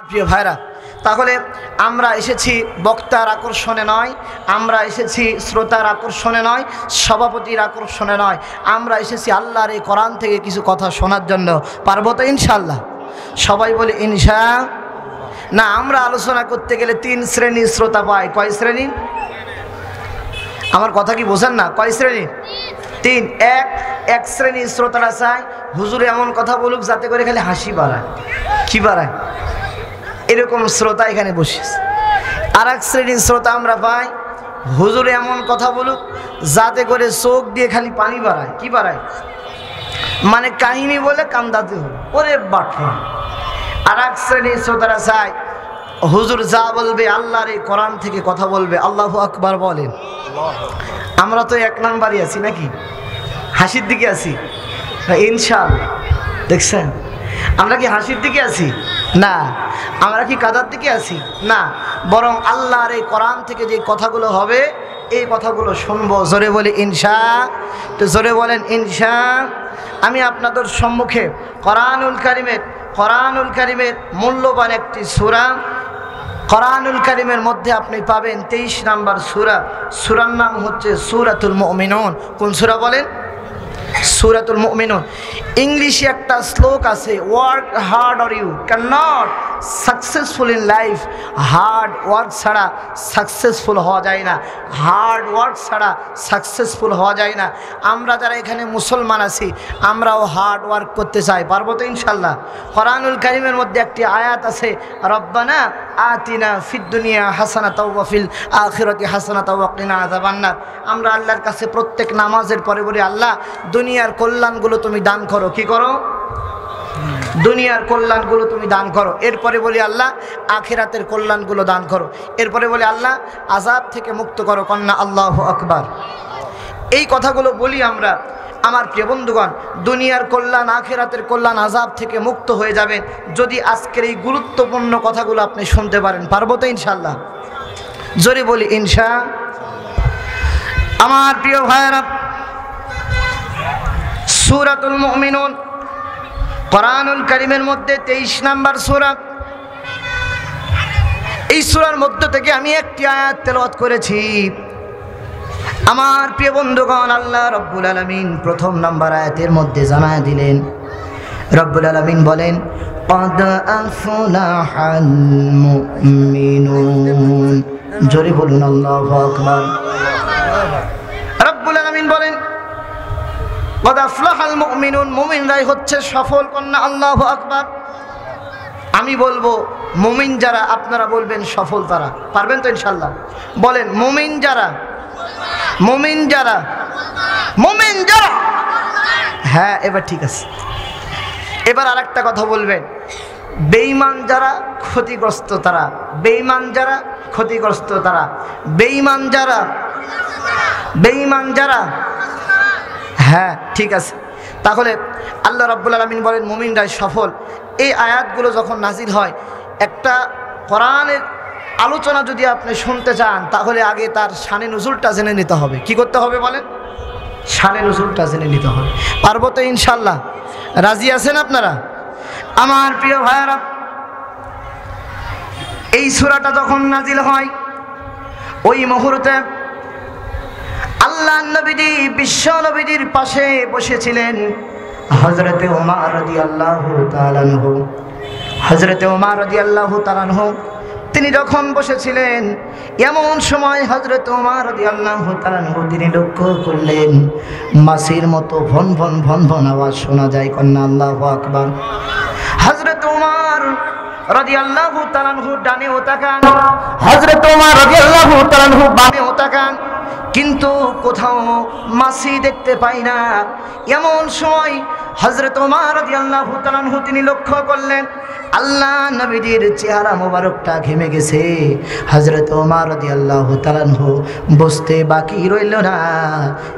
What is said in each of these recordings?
প্রিয় ভাইরা, তাহলে আমরা এসেছি বক্তার আকর্ষণে নয়, আমরা এসেছি শ্রোতার আকর্ষণে নয়, সভাপতির আকর্ষণে নয়, আমরা এসেছি আল্লাহর এই কোরআন থেকে কিছু কথা শোনার জন্য। পারবো তো ইনশাআল্লাহ? সবাই বলে ইনশা। না, আমরা আলোচনা করতে গেলে তিন শ্রেণীর শ্রোতা পাই। কয় শ্রেণী? আমার কথা কি বোঝেন না? কয় শ্রেণী? তিন। এক শ্রেণীর শ্রোতারা চায় হুজুর এমন কথা বলুক যাতে করে খালি হাসি বাড়ায়। কি বাড়ায়? এরকম শ্রোতা এখানে বসেছে। আর এক শ্রেণীর শ্রোতা আমরা পাই হুজুর এমন কথা বলুক যাতে করে চোখ দিয়ে খালি পানি বাড়ায়। কি বাড়ায়? মানে কাহিনী বলে কান্দাতে হবে। ওরে বাট্টা। আর এক শ্রেণীর শ্রোতারা চায় হুজুর যা বলবে আল্লাহর এই কোরআন থেকে কথা বলবে। আল্লাহু আকবার বলেন। আমরা তো এক নাম্বারই আছি নাকি? হাসির দিকে আছি ইনশাআল্লাহ। দেখছেন, আমরা কি হাসির দিকে আছি? না। আমরা কি কাদার দিকে আছি? না। বরং আল্লাহর এই কোরআন থেকে যে কথাগুলো হবে এই কথাগুলো শুনবো। জোরে বলে ইনশা। তো জোরে বলেন ইনশা। আমি আপনাদের সম্মুখে কোরআনুল কারিমের মূল্যবান একটি সূরা, কোরআনুল কারিমের মধ্যে আপনি পাবেন 23 নাম্বার সূরা। সূরার নাম হচ্ছে সূরাতুল মুমিনুন। কোন সূরা বলেন? সূরাতুল মুমিনুন। ইংলিশে একটা শ্লোক আছে, work hard or you can not successful in life. Hard work ছাড়া সাকসেসফুল হওয়া যায় না, হার্ড ওয়ার্ক ছাড়া সাকসেসফুল হওয়া যায় না। আমরা যারা এখানে মুসলমান আছি আমরাও হার্ড ওয়ার্ক করতে চাই। পারবো তো ইনশাল্লাহ? কোরআনুল কারীমের মধ্যে একটি আয়াত আছে, রব্বানা আতিনা ফিদ দুনিয়া হাসানাতাও ওয়া ফিল আখিরাতি হাসানাতাও ওয়া কিনা আযাবান্নার। আমরা আল্লাহর কাছে প্রত্যেক নামাজের পরে বলি, আল্লাহ দুনিয়ার কল্যাণগুলো তুমি দান করো। কি করো? দুনিয়ার কল্যাণগুলো তুমি দান করো। এরপরে বলি আল্লাহ আখিরাতের কল্যাণগুলো দান করো। এরপরে বলি আল্লাহ আযাব থেকে মুক্ত করো। কন্যা আল্লাহু আকবার। এই কথাগুলো বলি আমরা। আমার প্রিয় বন্ধুগণ, দুনিয়ার কল্যাণ, আখিরাতের কল্যাণ, আযাব থেকে মুক্ত হয়ে যাবেন যদি আজকের এই গুরুত্বপূর্ণ কথাগুলো আপনি শুনতে পারেন। পারবো তো ইনশাআল্লাহ? জোরে বলি ইনশা। আমার প্রিয় ভাইয়েরা, সূরাতুল মুমিনুন কোরআনুল কারীমের মধ্যে 23 নাম্বার সূরা। এই সূরার মধ্য থেকে আমি একটি আয়াত তেলাওয়াত করেছি। আমার প্রিয় বন্ধুগণ, আল্লাহ রব্বুল আলামিন প্রথম নাম্বার আয়াতের মধ্যে জানায় দিলেন, রব্বুল আলামিন বলেন ক্বাদ আফলাহাল মুমিনুন। জোরে বলুন আল্লাহু আকবার। রব্বুল আলামিন বলেন ক্বাদ আফলাহাল মুমিনুন, মুমিনরাই হচ্ছে সফল। কন্যা আল্লাহু আকবার। আমি বলবো মুমিন যারা, আপনারা বলবেন সফল তারা। পারবেন তো ইনশাআল্লাহ? বলেন মুমিন যারা, মুমিন যারা, মুমিন যারা। হ্যাঁ, এবার ঠিক আছে। এবার আরেকটা কথা বলবেন, বেঈমান যারা ক্ষতিগ্রস্ত তারা, বেঈমান যারা ক্ষতিগ্রস্ত তারা, বেঈমান যারা, বেঈমান যারা। হ্যাঁ, ঠিক আছে। তাহলে আল্লাহ রাব্বুল আলামিন বলেন মুমিনরাই সফল। এই আয়াতগুলো যখন নাজিল হয়, একটা কোরআনের আলোচনা যদি আপনি শুনতে চান তাহলে আগে তার শানে নুজুলটা জেনে নিতে হবে। কি করতে হবে বলেন? শানে নুজুলটা জেনে নিতে হবে। পারবো তো ইনশাআল্লাহ? রাজি আছেন আপনারা? আমার প্রিয় ভাইয়েরা, এই সূরাটা যখন নাজিল হয় ওই মুহূর্তে আল্লাহ নবীজি বিশ্ব নবীজির পাশে বসেছিলেন হযরতে ওমর রাদিয়াল্লাহু তাআলা আনহু। হযরতে ওমর রাদিয়াল্লাহু তাআলা আনহু তিনি যখন বসেছিলেন, এমন সময় হযরতে ওমর রাদিয়াল্লাহু তাআলা আনহু তিনি লক্ষ্য করলেন মাছির মতো ভন ভন ভন ভন আওয়াজ শোনা যায়। কন্যা আল্লাহু আকবার। হযরতে ওমর রাদিয়াল্লাহু তাআলা আনহু ডানেও তাকান, হযরতে ওমর রাদিয়াল্লাহু তাআলা আনহু বামেও তাকান, কিন্তু কোথাও মাছি দেখতে পাই না। এমন সময় হযরত ওমর রাদিয়াল্লাহু তাআলা আনহু তিনি লক্ষ্য করলেন আল্লাহ নবীজির চেহারা মোবারকটা ঘেমে গেছে। হযরত ওমর রাদিয়াল্লাহু তাআলা আনহু বুঝতে বাকি রইল না,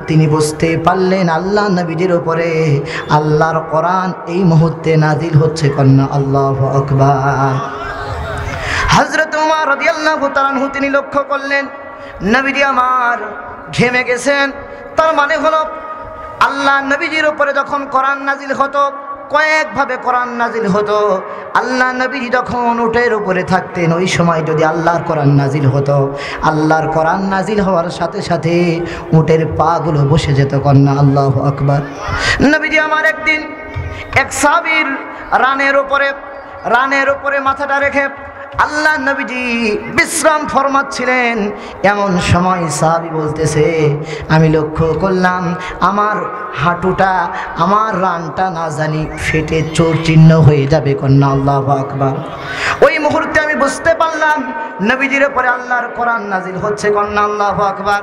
তিনি বুঝতে পারলেন আল্লাহ নবীজির উপরে আল্লাহর কোরআন এই মুহূর্তে নাজিল হচ্ছে। কন্যা আল্লাহু আকবার। হযরত ওমর রাদিয়াল্লাহু তাআলা আনহু তিনি লক্ষ্য করলেন নবীজি আমার ঘেমে গেছেন। তার মানে হলো আল্লাহ নবীজির উপরে যখন কোরআন নাজিল হতো কয়েকভাবে কোরআন নাজিল হতো। আল্লাহ নবী যখন উটের উপরে থাকতেন ওই সময় যদি আল্লাহর কোরআন নাজিল হতো, আল্লাহর কোরআন নাজিল হওয়ার সাথে সাথে উটের পাগুলো বসে যেত। কন্যা আল্লাহু আকবার। নবীজি আমার একদিন এক সাহাবীর রানের উপরে মাথাটা রেখে আল্লাহ নবীজি বিশ্রাম ফরমাচ্ছিলেন। এমন সময় সাহাবী বলতেছে, আমি লক্ষ্য করলাম আমার হাঁটুটা, আমার রানটা না জানি ফেটে চোর চিহ্ন হয়ে যাবে। কন্যা আল্লাহু আকবার। ওই মুহূর্তে আমি বুঝতে পারলাম নবীজির উপরে আল্লাহর কোরআন নাজিল হচ্ছে। কন্যা আল্লাহু আকবার।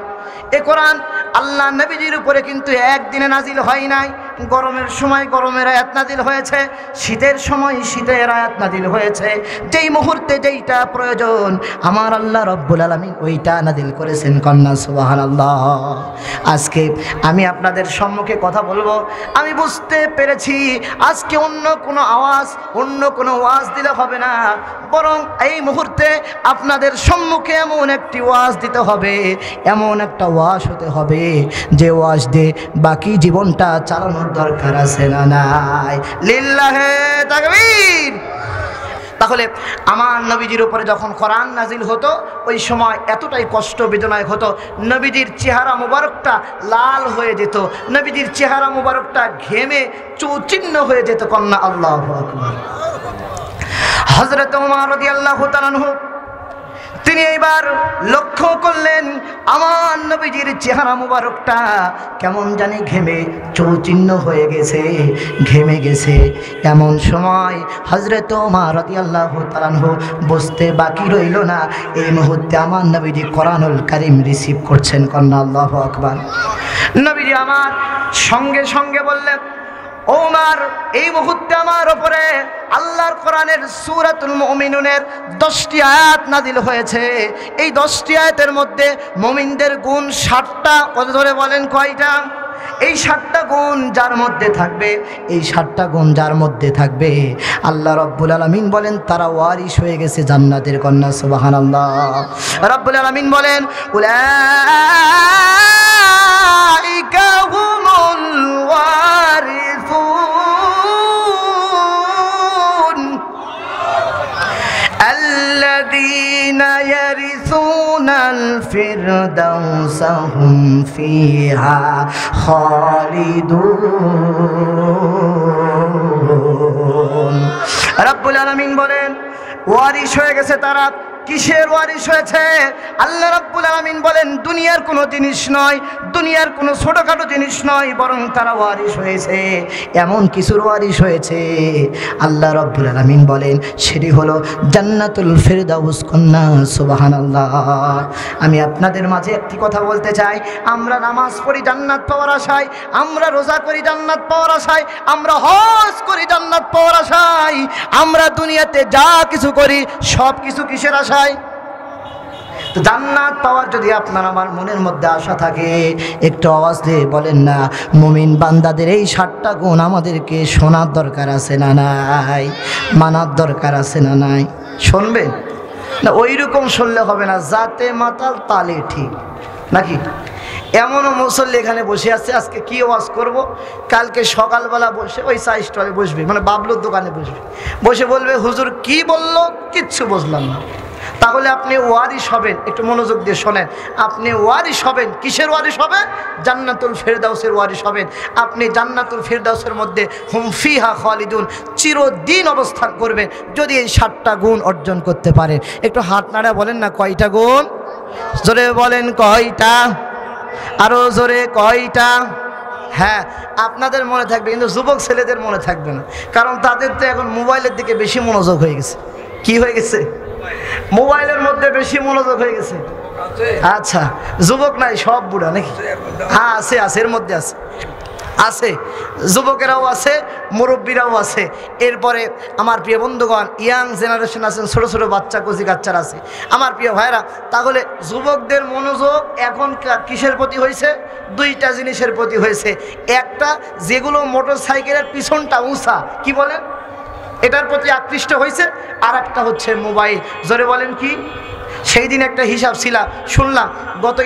এ কোরআন আল্লাহ নবীজির উপরে কিন্তু একদিনে নাজিল হয় নাই। গরমের সময় গরমের আয়াত নাজিল হয়েছে, শীতের সময় শীতের আয়াত নাজিল হয়েছে। যেই মুহূর্তে যেইটা প্রয়োজন আমার আল্লাহ রব্বুল আলামিন ওইটা নাজিল করেছেন। কন্যা সুবহানাল্লাহ। আজকে আমি আপনাদের সম্মুখে কথা বলবো, আমি বুঝতে পেরেছি আজকে অন্য কোনো ওয়াজ দিলে হবে না, বরং এই মুহূর্তে আপনাদের সম্মুখে এমন একটি ওয়াজ দিতে হবে, এমন একটা ওয়াজ হতে হবে যে ওয়াজ দিয়ে বাকি জীবনটা চালানোর দরকার আছে না নাই? লিল্লাহে তাকবীর। তাহলে আমার নবীজির উপরে যখন কোরআন নাজিল হতো ওই সময় এতটাই কষ্ট বেদনায় হতো, নবীজির চেহারা মুবারকটা লাল হয়ে যেত, নবীজির চেহারা মুবারকটা ঘেমে চৌচিন্ন হয়ে যেত। কন্যা আল্লাহু আকবার। হযরত ওমর রাদিয়াল্লাহু তাআলা আনহু তিনি এইবার লক্ষ্য করলেন আমার নবীজির চেহারা মুবারকটা কেমন জানি ঘেমে চৌচিন্ন হয়ে গেছে, ঘেমে গেছে। এমন সময় হযরত ওমর রাদিয়াল্লাহু তাআলা আনহু বুঝতে বাকি রইল না, এই মুহূর্তে আমার নবীজি কোরআনুল কারীম রিসিভ করছেন। কন্যা আল্লাহু আকবার। নবীজি আমার সঙ্গে সঙ্গে বললেন, ওমর এই মুহূর্তে আমার উপরে আল্লাহর কোরআনের সূরাতুল মুমিনুনের 10টি আয়াত নাজিল হয়েছে। এই 10টি আয়াতের মধ্যে মুমিনদের গুণ 60টা। কত ধরে বলেন কয়টা? এই 60টা গুণ যার মধ্যে থাকবে, এই 60টা গুণ যার মধ্যে থাকবে আল্লাহ রব্বুল আলামিন বলেন তারা ওয়ারিস হয়ে গেছে জান্নাতের। কন্যা সুবহানাল্লাহ। রব্বুল আলামিন বলেন উলাইকা হুমুল ওয়ারিসুন আল্লাযীনা ইয়ারিসুনাল ফিরদাউসা হুম ফিহা খালিদুন। রব্বুল আলামিন বলেন ওয়ারিস হয়ে গেছে তারা। কিসের ওয়ারিস হয়েছে? আল্লাহ রাব্বুল আলামিন বলেন দুনিয়ার কোনো জিনিস নয়, দুনিয়ার কোনো ছোটখাটো জিনিস নয়, বরং তারা ওয়ারিস হয়েছে এমন কিছুর ওয়ারিস হয়েছে। আল্লাহ রাব্বুল আলামিন বলেন সেটি হলো জান্নাতুল ফিরদাউস। কন্যা সুবহানাল্লাহ। আমি আপনাদের মাঝে একটি কথা বলতে চাই, আমরা নামাজ পড়ি জান্নাত পাওয়ার আশায়, আমরা রোজা করি জান্নাত পাওয়ার আশায়, আমরা হজ করি জান্নাত পাওয়ার আশায়, আমরা দুনিয়াতে যা কিছু করি সব কিছু কিসের আশায়? তো জান্নাত পাওয়ার যদি আপনার আমার মনের মধ্যে আশা থাকে একটু আওয়াজ দিয়ে বলেন না মুমিন বান্দাদের এই 60টা গুণ আমাদেরকে শোনার দরকার আছে না নাই? মানার দরকার আছে না নাই? শুনবেন না? ওই রকম শুনলে হবে না, যাতে মাতাল তালে ঠিক নাকি? এমনও মুসল্লি এখানে বসে আছে, আজকে কি ওয়াজ করব, কালকে সকালবেলা বসে ওই চা স্টলে বসবে, মানে বাবলুর দোকানে বসবে, বসে বলবে হুজুর কি বলল কিচ্ছু বুঝলাম না। তাহলে আপনি ওয়ারিস হবেন, একটু মনোযোগ দিয়ে শোনেন, আপনি ওয়ারিস হবেন। কিসের ওয়ারিস হবেন? জান্নাতুল ফিরদাউসের ওয়ারিস হবেন। আপনি জান্নাতুল ফিরদাউসের মধ্যে হুম ফিহা খালিদুন চিরদিন অবস্থান করবেন যদি এই 60টা গুণ অর্জন করতে পারেন। একটু হাত নাড়া বলেন না কয়টা গুণ? জোরে বলেন কয়টা? আরো জোরে কয়টা? হ্যাঁ, আপনাদের মনে থাকবে, কিন্তু যুবক ছেলেদের মনে থাকবে না, কারণ তাদের তো এখন মোবাইলের দিকে বেশি মনোযোগ হয়ে গেছে। কি হয়ে গেছে? মোবাইলের মধ্যে বেশি মনোযোগ হয়ে গেছে। আচ্ছা, যুবক নাই, সব বুড়া নাকি? হ্যাঁ আছে, এর মধ্যে আছে যুবকেরাও আছে, মুরব্বীরাও আছে। এরপরে আমার প্রিয় বন্ধুগণ ইয়াং জেনারেশন আছেন, ছোটো ছোটো বাচ্চা কচি কাচ্চারা আছে। আমার প্রিয় ভাইরা, তাহলে যুবকদের মনোযোগ এখন কিসের প্রতি হয়েছে? 2টা জিনিসের প্রতি হয়েছে। একটা, যেগুলো মোটর সাইকেলের পিছনটা উঁচা, কি বলেন, এটার প্রতি আকৃষ্ট হয়েছে। আর একটা হচ্ছে মোবাইল। জোরে বলেন কি? সেই দিন একটা হিসাব শুনলাম, গত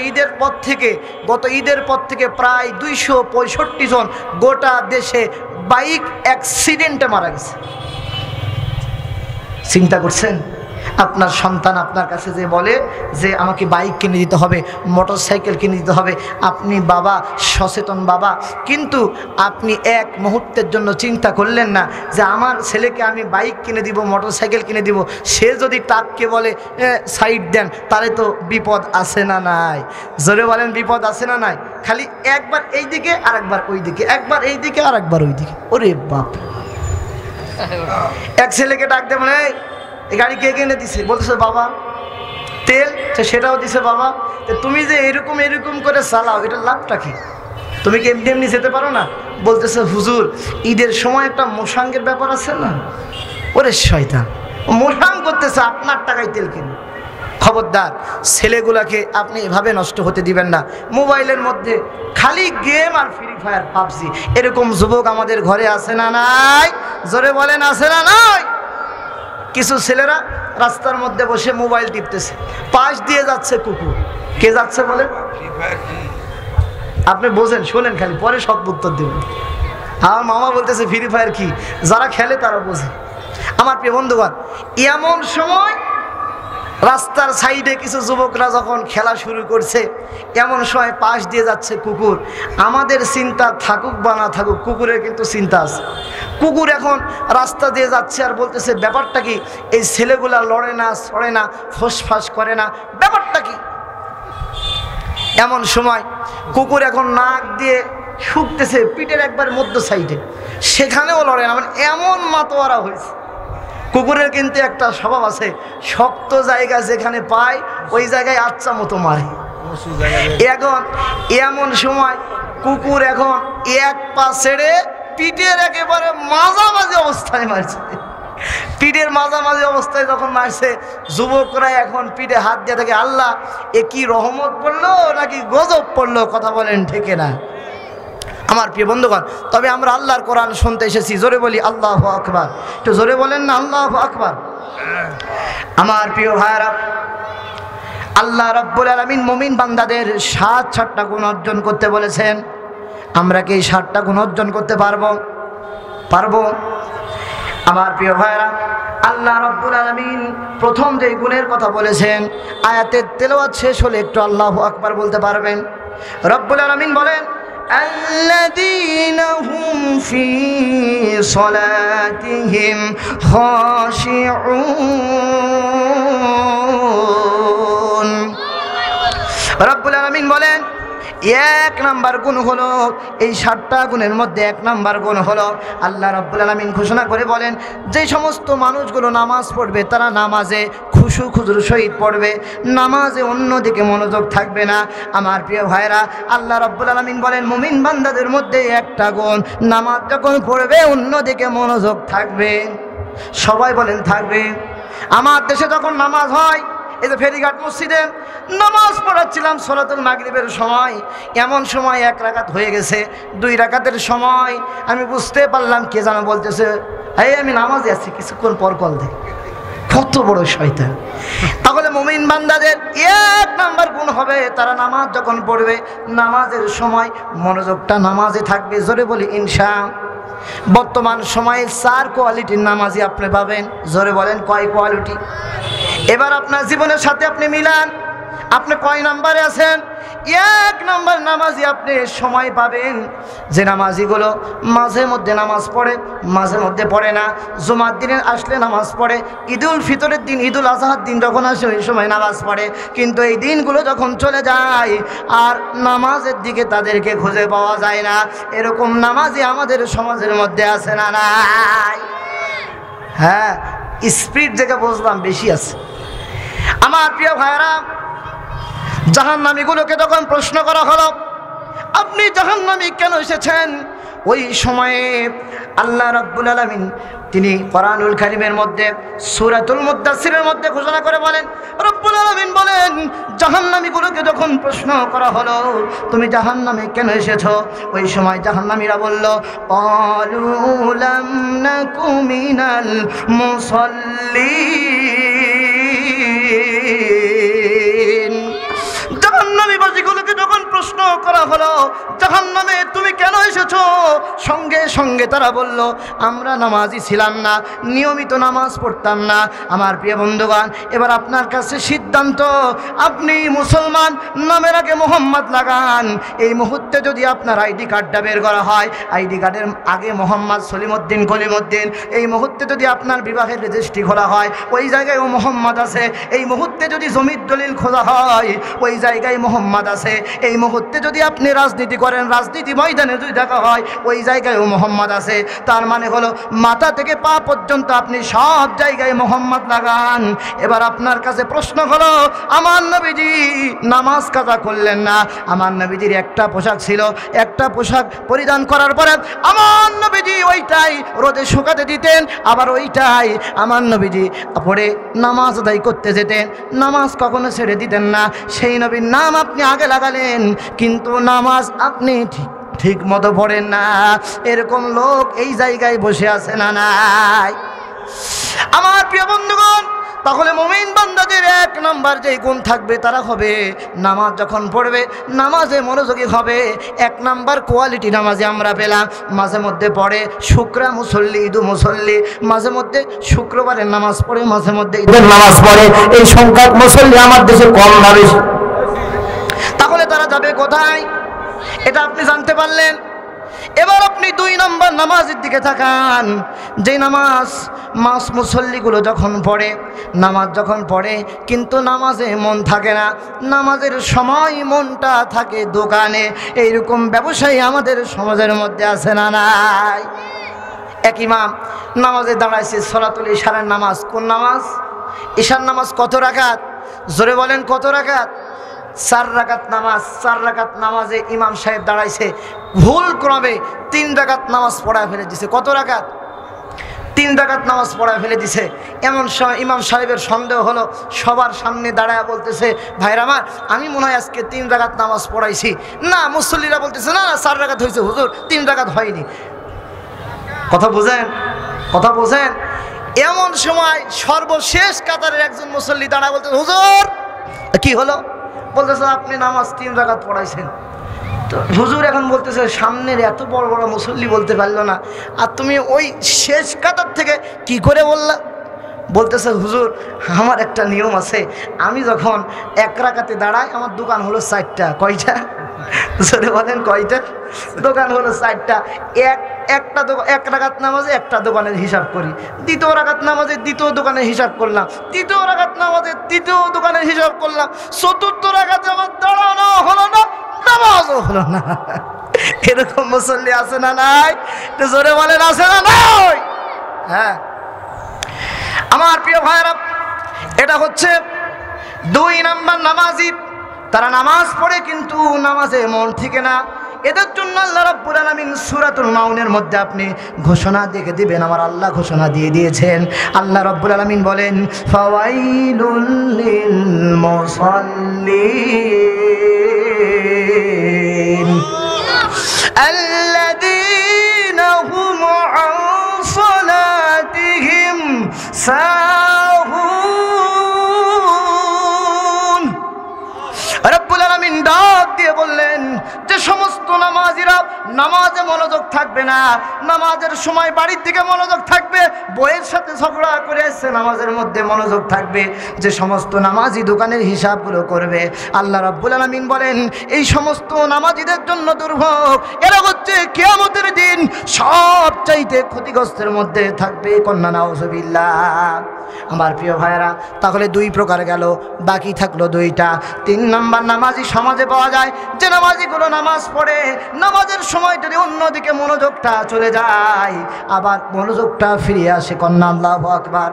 ঈদের পর থেকে প্রায় 265 জন গোটা দেশে বাইক অ্যাক্সিডেন্টে মারা গেছে। চিন্তা করছেন? আপনার সন্তান আপনার কাছে যে বলে যে আমাকে বাইক কিনে দিতে হবে, মোটর সাইকেল কিনে দিতে হবে, আপনি বাবা, সচেতন বাবা, কিন্তু আপনি এক মুহূর্তের জন্য চিন্তা করলেন না যে আমার ছেলেকে আমি বাইক কিনে দিব, মোটর সাইকেল কিনে দিব, সে যদি তাকে বলে সাইড দেন, তাহলে তো বিপদ আছে না নাই? জোরে বলেন, বিপদ আছে না নাই? খালি একবার এই দিকে আর একবার ওই দিকে, একবার এই দিকে আর একবার ওই দিকে। ওরে বাপ! এক ছেলেকে ডাক দেয়, মানে এই গাড়ি কে কিনে দিছে? বলতেছে বাবা। তেল? সেটাও দিছে বাবা। তুমি যে এরকম এরকম করে চালাও, এটা লাভটা কি? তুমি কি এমনি এমনি যেতে পারো না? বলতেছে হুজুর, ঈদের সময় একটা মোশাঙ্গের ব্যাপার আছে না? ওরে শয়তান, মোশাং করতেছে, আপনার টাকায় তেল কিনে। খবরদার, ছেলেগুলাকে আপনি এভাবে নষ্ট হতে দিবেন না। মোবাইলের মধ্যে খালি গেম আর ফ্রি ফায়ার, পাবজি, এরকম যুবক আমাদের ঘরে আছে না নাই? জোরে বলেন, আছে না নাই? কিছু ছেলেরা রাস্তার মধ্যে বসে মোবাইল টিপতেছে, পাশ দিয়ে যাচ্ছে কুকুর। কে যাচ্ছে বলে? আপনি বোঝেন, শোনেন, খালি পরে সব উত্তর দেবেন। আমার মামা বলতেছে ফ্রি ফায়ার কি, যারা খেলে তারা বোঝে। আমার প্রিয় বন্ধুগণ, এমন সময় রাস্তার সাইডে কিছু যুবকরা যখন খেলা শুরু করছে, এমন সময় পাশ দিয়ে যাচ্ছে কুকুর। আমাদের চিন্তা থাকুক বা না থাকুক, কুকুরের কিন্তু চিন্তা আছে। কুকুর এখন রাস্তা দিয়ে যাচ্ছে আর বলতেছে ব্যাপারটা কি? এই ছেলেগুলা লড়ে না, ছড়ে না, ফোসফাস করে না, ব্যাপারটা কি? এমন সময় কুকুর এখন নাক দিয়ে শুকতেছে পিঠের একবার মধ্য সাইডে, সেখানেও লড়ে না, মানে এমন মাতোয়ারা হয়েছে। কুকুরের কিন্তু একটা স্বভাব আছে, শক্ত জায়গা যেখানে পায় ওই জায়গায় আচ্ছা মতো মারে। এখন এমন সময় কুকুর এখন এক পা ছেড়ে পিঠের একেবারে মাঝামাঝি অবস্থায় মারছে। পিঠের মাঝামাঝি অবস্থায় যখন মারছে, যুবকরা এখন পিঠে হাত দিয়ে থাকে, আল্লাহ, এ কি রহমত পড়লো নাকি গজব পড়লো? কথা বলেন, ঠিক না? আমার প্রিয় বন্ধুগণ, তবে আমরা আল্লাহর কোরআন শুনতে এসেছি। জোরে বলি আল্লাহু আকবার। একটু জোরে বলেন না আল্লাহু আকবার। আমার প্রিয় ভাইরা, আল্লাহ রাব্বুল আলামিন মুমিন বান্দাদের 7টা গুণ অর্জন করতে বলেছেন। আমরা কি 7টা গুণ অর্জন করতে পারবো? আমার প্রিয় ভাইরা, আল্লাহ রাব্বুল আলামিন প্রথম যে গুণের কথা বলেছেন, আয়াতের তেলাওয়াত শেষ হলে একটু আল্লাহু আকবার বলতে পারবেন। রাব্বুল আলামিন বলেন, الذين هم في صلاتهم خاشعون। রব্বুল আলামিন বলেন, এক নাম্বার গুণ হলো, এই 7টা গুণের মধ্যে 1 নাম্বার গুণ হলো, আল্লাহ রাব্বুল আলামিন ঘোষণা করে বলেন, যে সমস্ত মানুষগুলো নামাজ পড়বে তারা নামাজে খুশু খুজুর সহিত পড়বে, নামাজে অন্যদিকে মনোযোগ থাকবে না। আমার প্রিয় ভাইরা, আল্লাহ রাব্বুল আলামিন বলেন মুমিন বান্দাদের মধ্যে একটা গুণ, নামাজ যখন পড়বে অন্যদিকে মনোযোগ থাকবে। সবাই বলেন থাকবে। আমার দেশে যখন নামাজ হয়, এই যে ফেরিঘাট মসজিদে নামাজ পড়াচ্ছিলাম সলাতুল মাগরিবের সময়, এমন সময় 1 রাকাত হয়ে গেছে, 2 রাকাতের সময় আমি বুঝতে পারলাম কে যেন বলতেছে, এই আমি নামাজে আছি, কিছুক্ষণ পর কল দে। কত বড় শয়তান! তাহলে মুমিন বান্দাদের 1 নাম্বার গুণ হবে, তারা নামাজ যখন পড়বে নামাজের সময় মনোযোগটা নামাজে থাকবে। জোরে বলি ইনশাআল্লাহ। বর্তমান সময়ে 4 কোয়ালিটির নামাজি আপনি পাবেন। জোরে বলেন, কয় কোয়ালিটি? এবার আপনার জীবনের সাথে আপনি মিলান, আপনি কয় নাম্বারে আছেন? 1 নাম্বার নামাজি আপনি সময় পাবেন যে নামাজিগুলো মাঝে মধ্যে নামাজ পড়ে, মাঝে মধ্যে পড়ে না, জুমার দিনে আসলে নামাজ পড়ে, ঈদুল ফিতরের দিন, ঈদুল আজহার দিন যখন আসে ওই সময় নামাজ পড়ে, কিন্তু এই দিনগুলো যখন চলে যায় আর নামাজের দিকে তাদেরকে খুঁজে পাওয়া যায় না। এরকম নামাজি আমাদের সমাজের মধ্যে আছে না নাই? হ্যাঁ, স্পিড থেকে বুঝলাম বেশি আছে। আমার প্রিয় ভাইরা, জাহান্নামীগুলোকে যখন প্রশ্ন করা হলো, আপনি জাহান্নামী কেন এসেছেন? ওই সময়ে আল্লাহ রাব্বুল আলামিন তিনি কোরআনুল কারীমের মধ্যে সূরাতুল মুদ্দাসসিরের মধ্যে ঘোষণা করে বলেন, রব্বুল আলামিন বলেন, জাহান্নামীগুলোকে যখন প্রশ্ন করা হলো তুমি জাহান্নামে কেন এসেছো, ওই সময় জাহান্নামীরা বলল, ক্বালু লাম নাকু মিনাল মুসাল্লিন। জাহান্নামীবাসীগুলোকে যখন প্রশ্ন করা হলো, জাহান্নামে তুমি কেন এসেছো? সঙ্গে সঙ্গে তারা বলল, আমরা নামাজি ছিলাম না, নিয়মিত নামাজ পড়তাম না। আমার প্রিয় বন্ধুগণ, এবার আপনার কাছে সিদ্ধান্ত, আপনি মুসলমান, নামের আগে মোহাম্মদ লাগান। এই মুহূর্তে যদি আপনার আইডি কার্ডটা বের করা হয়, আইডি কার্ডের আগে মোহাম্মদ সলিমউদ্দিন কলিমউদ্দিন, এই মুহূর্তে যদি আপনার বিবাহের রেজিস্ট্রি খোলা হয়, ওই জায়গায় ও মোহাম্মদ আছে। এই মুহূর্তে যদি জমির দলিল খোলা হয়, ওই জায়গায় মোহাম্মদ আছে। এই মুহূর্তে যদি আপনি রাজনীতি করেন, রাজনীতি ময়দানে যদি দেখা হয়, ওই জায়গায় ও মোহাম্মদ আছে। তার মানে হলো মাথা থেকে পা পর্যন্ত আপনি সব জায়গায় মোহাম্মদ লাগান। এবার আপনার কাছে প্রশ্ন হলো, আমার নবীজি নামাজ কাজা করলেন না। আমার নবীজির একটা পোশাক ছিল, একটা পোশাক পরিধান করার পরে আমার নবীজি ওইটাই রোদে শুকাতে দিতেন, আবার ওইটাই আমার নবীজি পরে নামাজ আদায় করতে যেতেন। নামাজ কখনো ছেড়ে দিতেন না। সেই নবীর নাম আপনি আগে লাগালেন, কিন্তু নামাজ আপনি ঠিক মতো পড়েন না। এরকম লোক এই জায়গায় বসে আছে না নাই? আমার প্রিয় বন্ধুগণ, তাহলে মুমিন বান্দাদের এক নাম্বার যেই গুণ থাকবে, তারা হবে নামাজ যখন পড়বে নামাজে মনোযোগী হবে। এক নাম্বার কোয়ালিটি নামাজে আমরা পেলাম। মাঝে মধ্যে পড়ে, শুক্রা মুসল্লি, ঈদু মুসল্লি, মাঝে মধ্যে শুক্রবারের নামাজ পড়ে, মাঝে মধ্যে ঈদের নামাজ পড়ে। এই সংখ্যক মুসল্লি আমার দেশে কম না বেশি? তাহলে তারা যাবে কোথায়? এটা আপনি জানতে পারলেন। এবার আপনি 2 নম্বর নামাজের দিকে তাকান। যে নামাজ মুসল্লিগুলো যখন পড়ে, নামাজ যখন পড়ে কিন্তু নামাজে মন থাকে না, নামাজের সময় মনটা থাকে দোকানে। এইরকম ব্যবসায়ী আমাদের সমাজের মধ্যে আছে না নাই? এক ইমাম নামাজে দাঁড়াইছে, সলাতুল ইশারের নামাজ। কোন নামাজ? ইশার নামাজ। কত রাকাত? জোরে বলেন, কত রাকাত? 4 রাকাত নামাজ। 4 রাকাত নামাজে ইমাম সাহেব দাঁড়াইছে, ভুল ক্রমে 3 রাকাত নামাজ পড়ায় ফেলে দিছে। কত রাকাত? 3 রাকাত নামাজ পড়ায় ফেলে দিছে। এমন সময় ইমাম সাহেবের সন্দেহ হলো, সবার সামনে দাঁড়ায় বলতেছে, ভাইরা আমার, আমি মনে হয় আজকে 3 রাকাত নামাজ পড়াইছি। না, মুসল্লিরা বলতেছে, না 4 রাকাত হয়েছে হুজুর, 3 রাকাত হয়নি। কথা বোঝেন? কথা বোঝেন? এমন সময় সর্বশেষ কাতারের একজন মুসল্লি দাঁড়ায় বলতেছে, হুজুর কি হলো? বলতেছে, আপনি নামাজ 3 রাকাত পড়াইছেন। তো হুজুর এখন বলতেছে, সামনের এত বড় বড় মুসল্লি বলতে পারলো না, আর তুমি ওই শেষ কাতার থেকে কি করে বললা? বলতেছে, হুজুর আমার একটা নিয়ম আছে, আমি যখন 1 রাকাতে দাঁড়াই, আমার দোকান হলো 4টা। কয়টা? জোরে বলেন, কয়টা? দোকান হলো 4টা। একটা দোকান, 1 রাকাত নামাজে একটা দোকানের হিসাব করি, 2 রাকাত নামাজে 2 দোকানের হিসাব করলাম, 3 রাকাত নামাজে 3 দোকানের হিসাব করলাম, 4র্থ রাকাতে আমার দাঁড়ানো হলো না, নামাজও হলো না। এরকম মুসল্লি আছে না নাই? জোরে বলেন, আছে না নাই? হ্যাঁ আমার প্রিয় ভাইরা, এটা হচ্ছে 2 নাম্বার নামাজি। তারা নামাজ পড়ে কিন্তু নামাজে মন থেকে না। এদের জন্য আল্লাহ রাব্বুল আলামিন সূরাতুল মাউনের মধ্যে আপনি ঘোষণা দেখে দিবেন, আমার আল্লাহ ঘোষণা দিয়ে দিয়েছেন। আল্লাহ রাব্বুল আলামিন বলেন, ফাওয়াইলুল লিল মুসাল্লিন আল্লাযীনা হুম আন সালাতিহিম সাহুন। রব্বুল আলামিন ডাক দিয়ে বললেন, যে সমস্ত নামাজিরা নামাজে মনোযোগ থাকবে না, নামাজের সময় বাড়ির দিকে মনোযোগ থাকবে, বইয়ের সাথে ঝগড়া করে এসে নামাজের মধ্যে মনোযোগ থাকবে, যে সমস্ত নামাজি দোকানের হিসাবগুলো করবে, আল্লাহ রাব্বুল আলামিন বলেন, এই সমস্ত নামাজিদের জন্য দুর্ভোগ। এরা হচ্ছে কিয়ামতের দিন সবচাইতে ক্ষতিগ্রস্তের মধ্যে থাকবে। কন্যা নাউজুবিল্লাহ। আমার প্রিয় ভাইয়েরা, তাহলে 2 প্রকার গেল, বাকি থাকলো 2টা। 3 নাম্বার নামাজি সমাজে পাওয়া যায়, যে নামাজিগুলো নামাজ পড়ে, নামাজের সময় যদি অন্যদিকে মনোযোগটা চলে যায়, আবার মনোযোগটা ফিরে আসে। কন্যা আল্লাহু আকবার।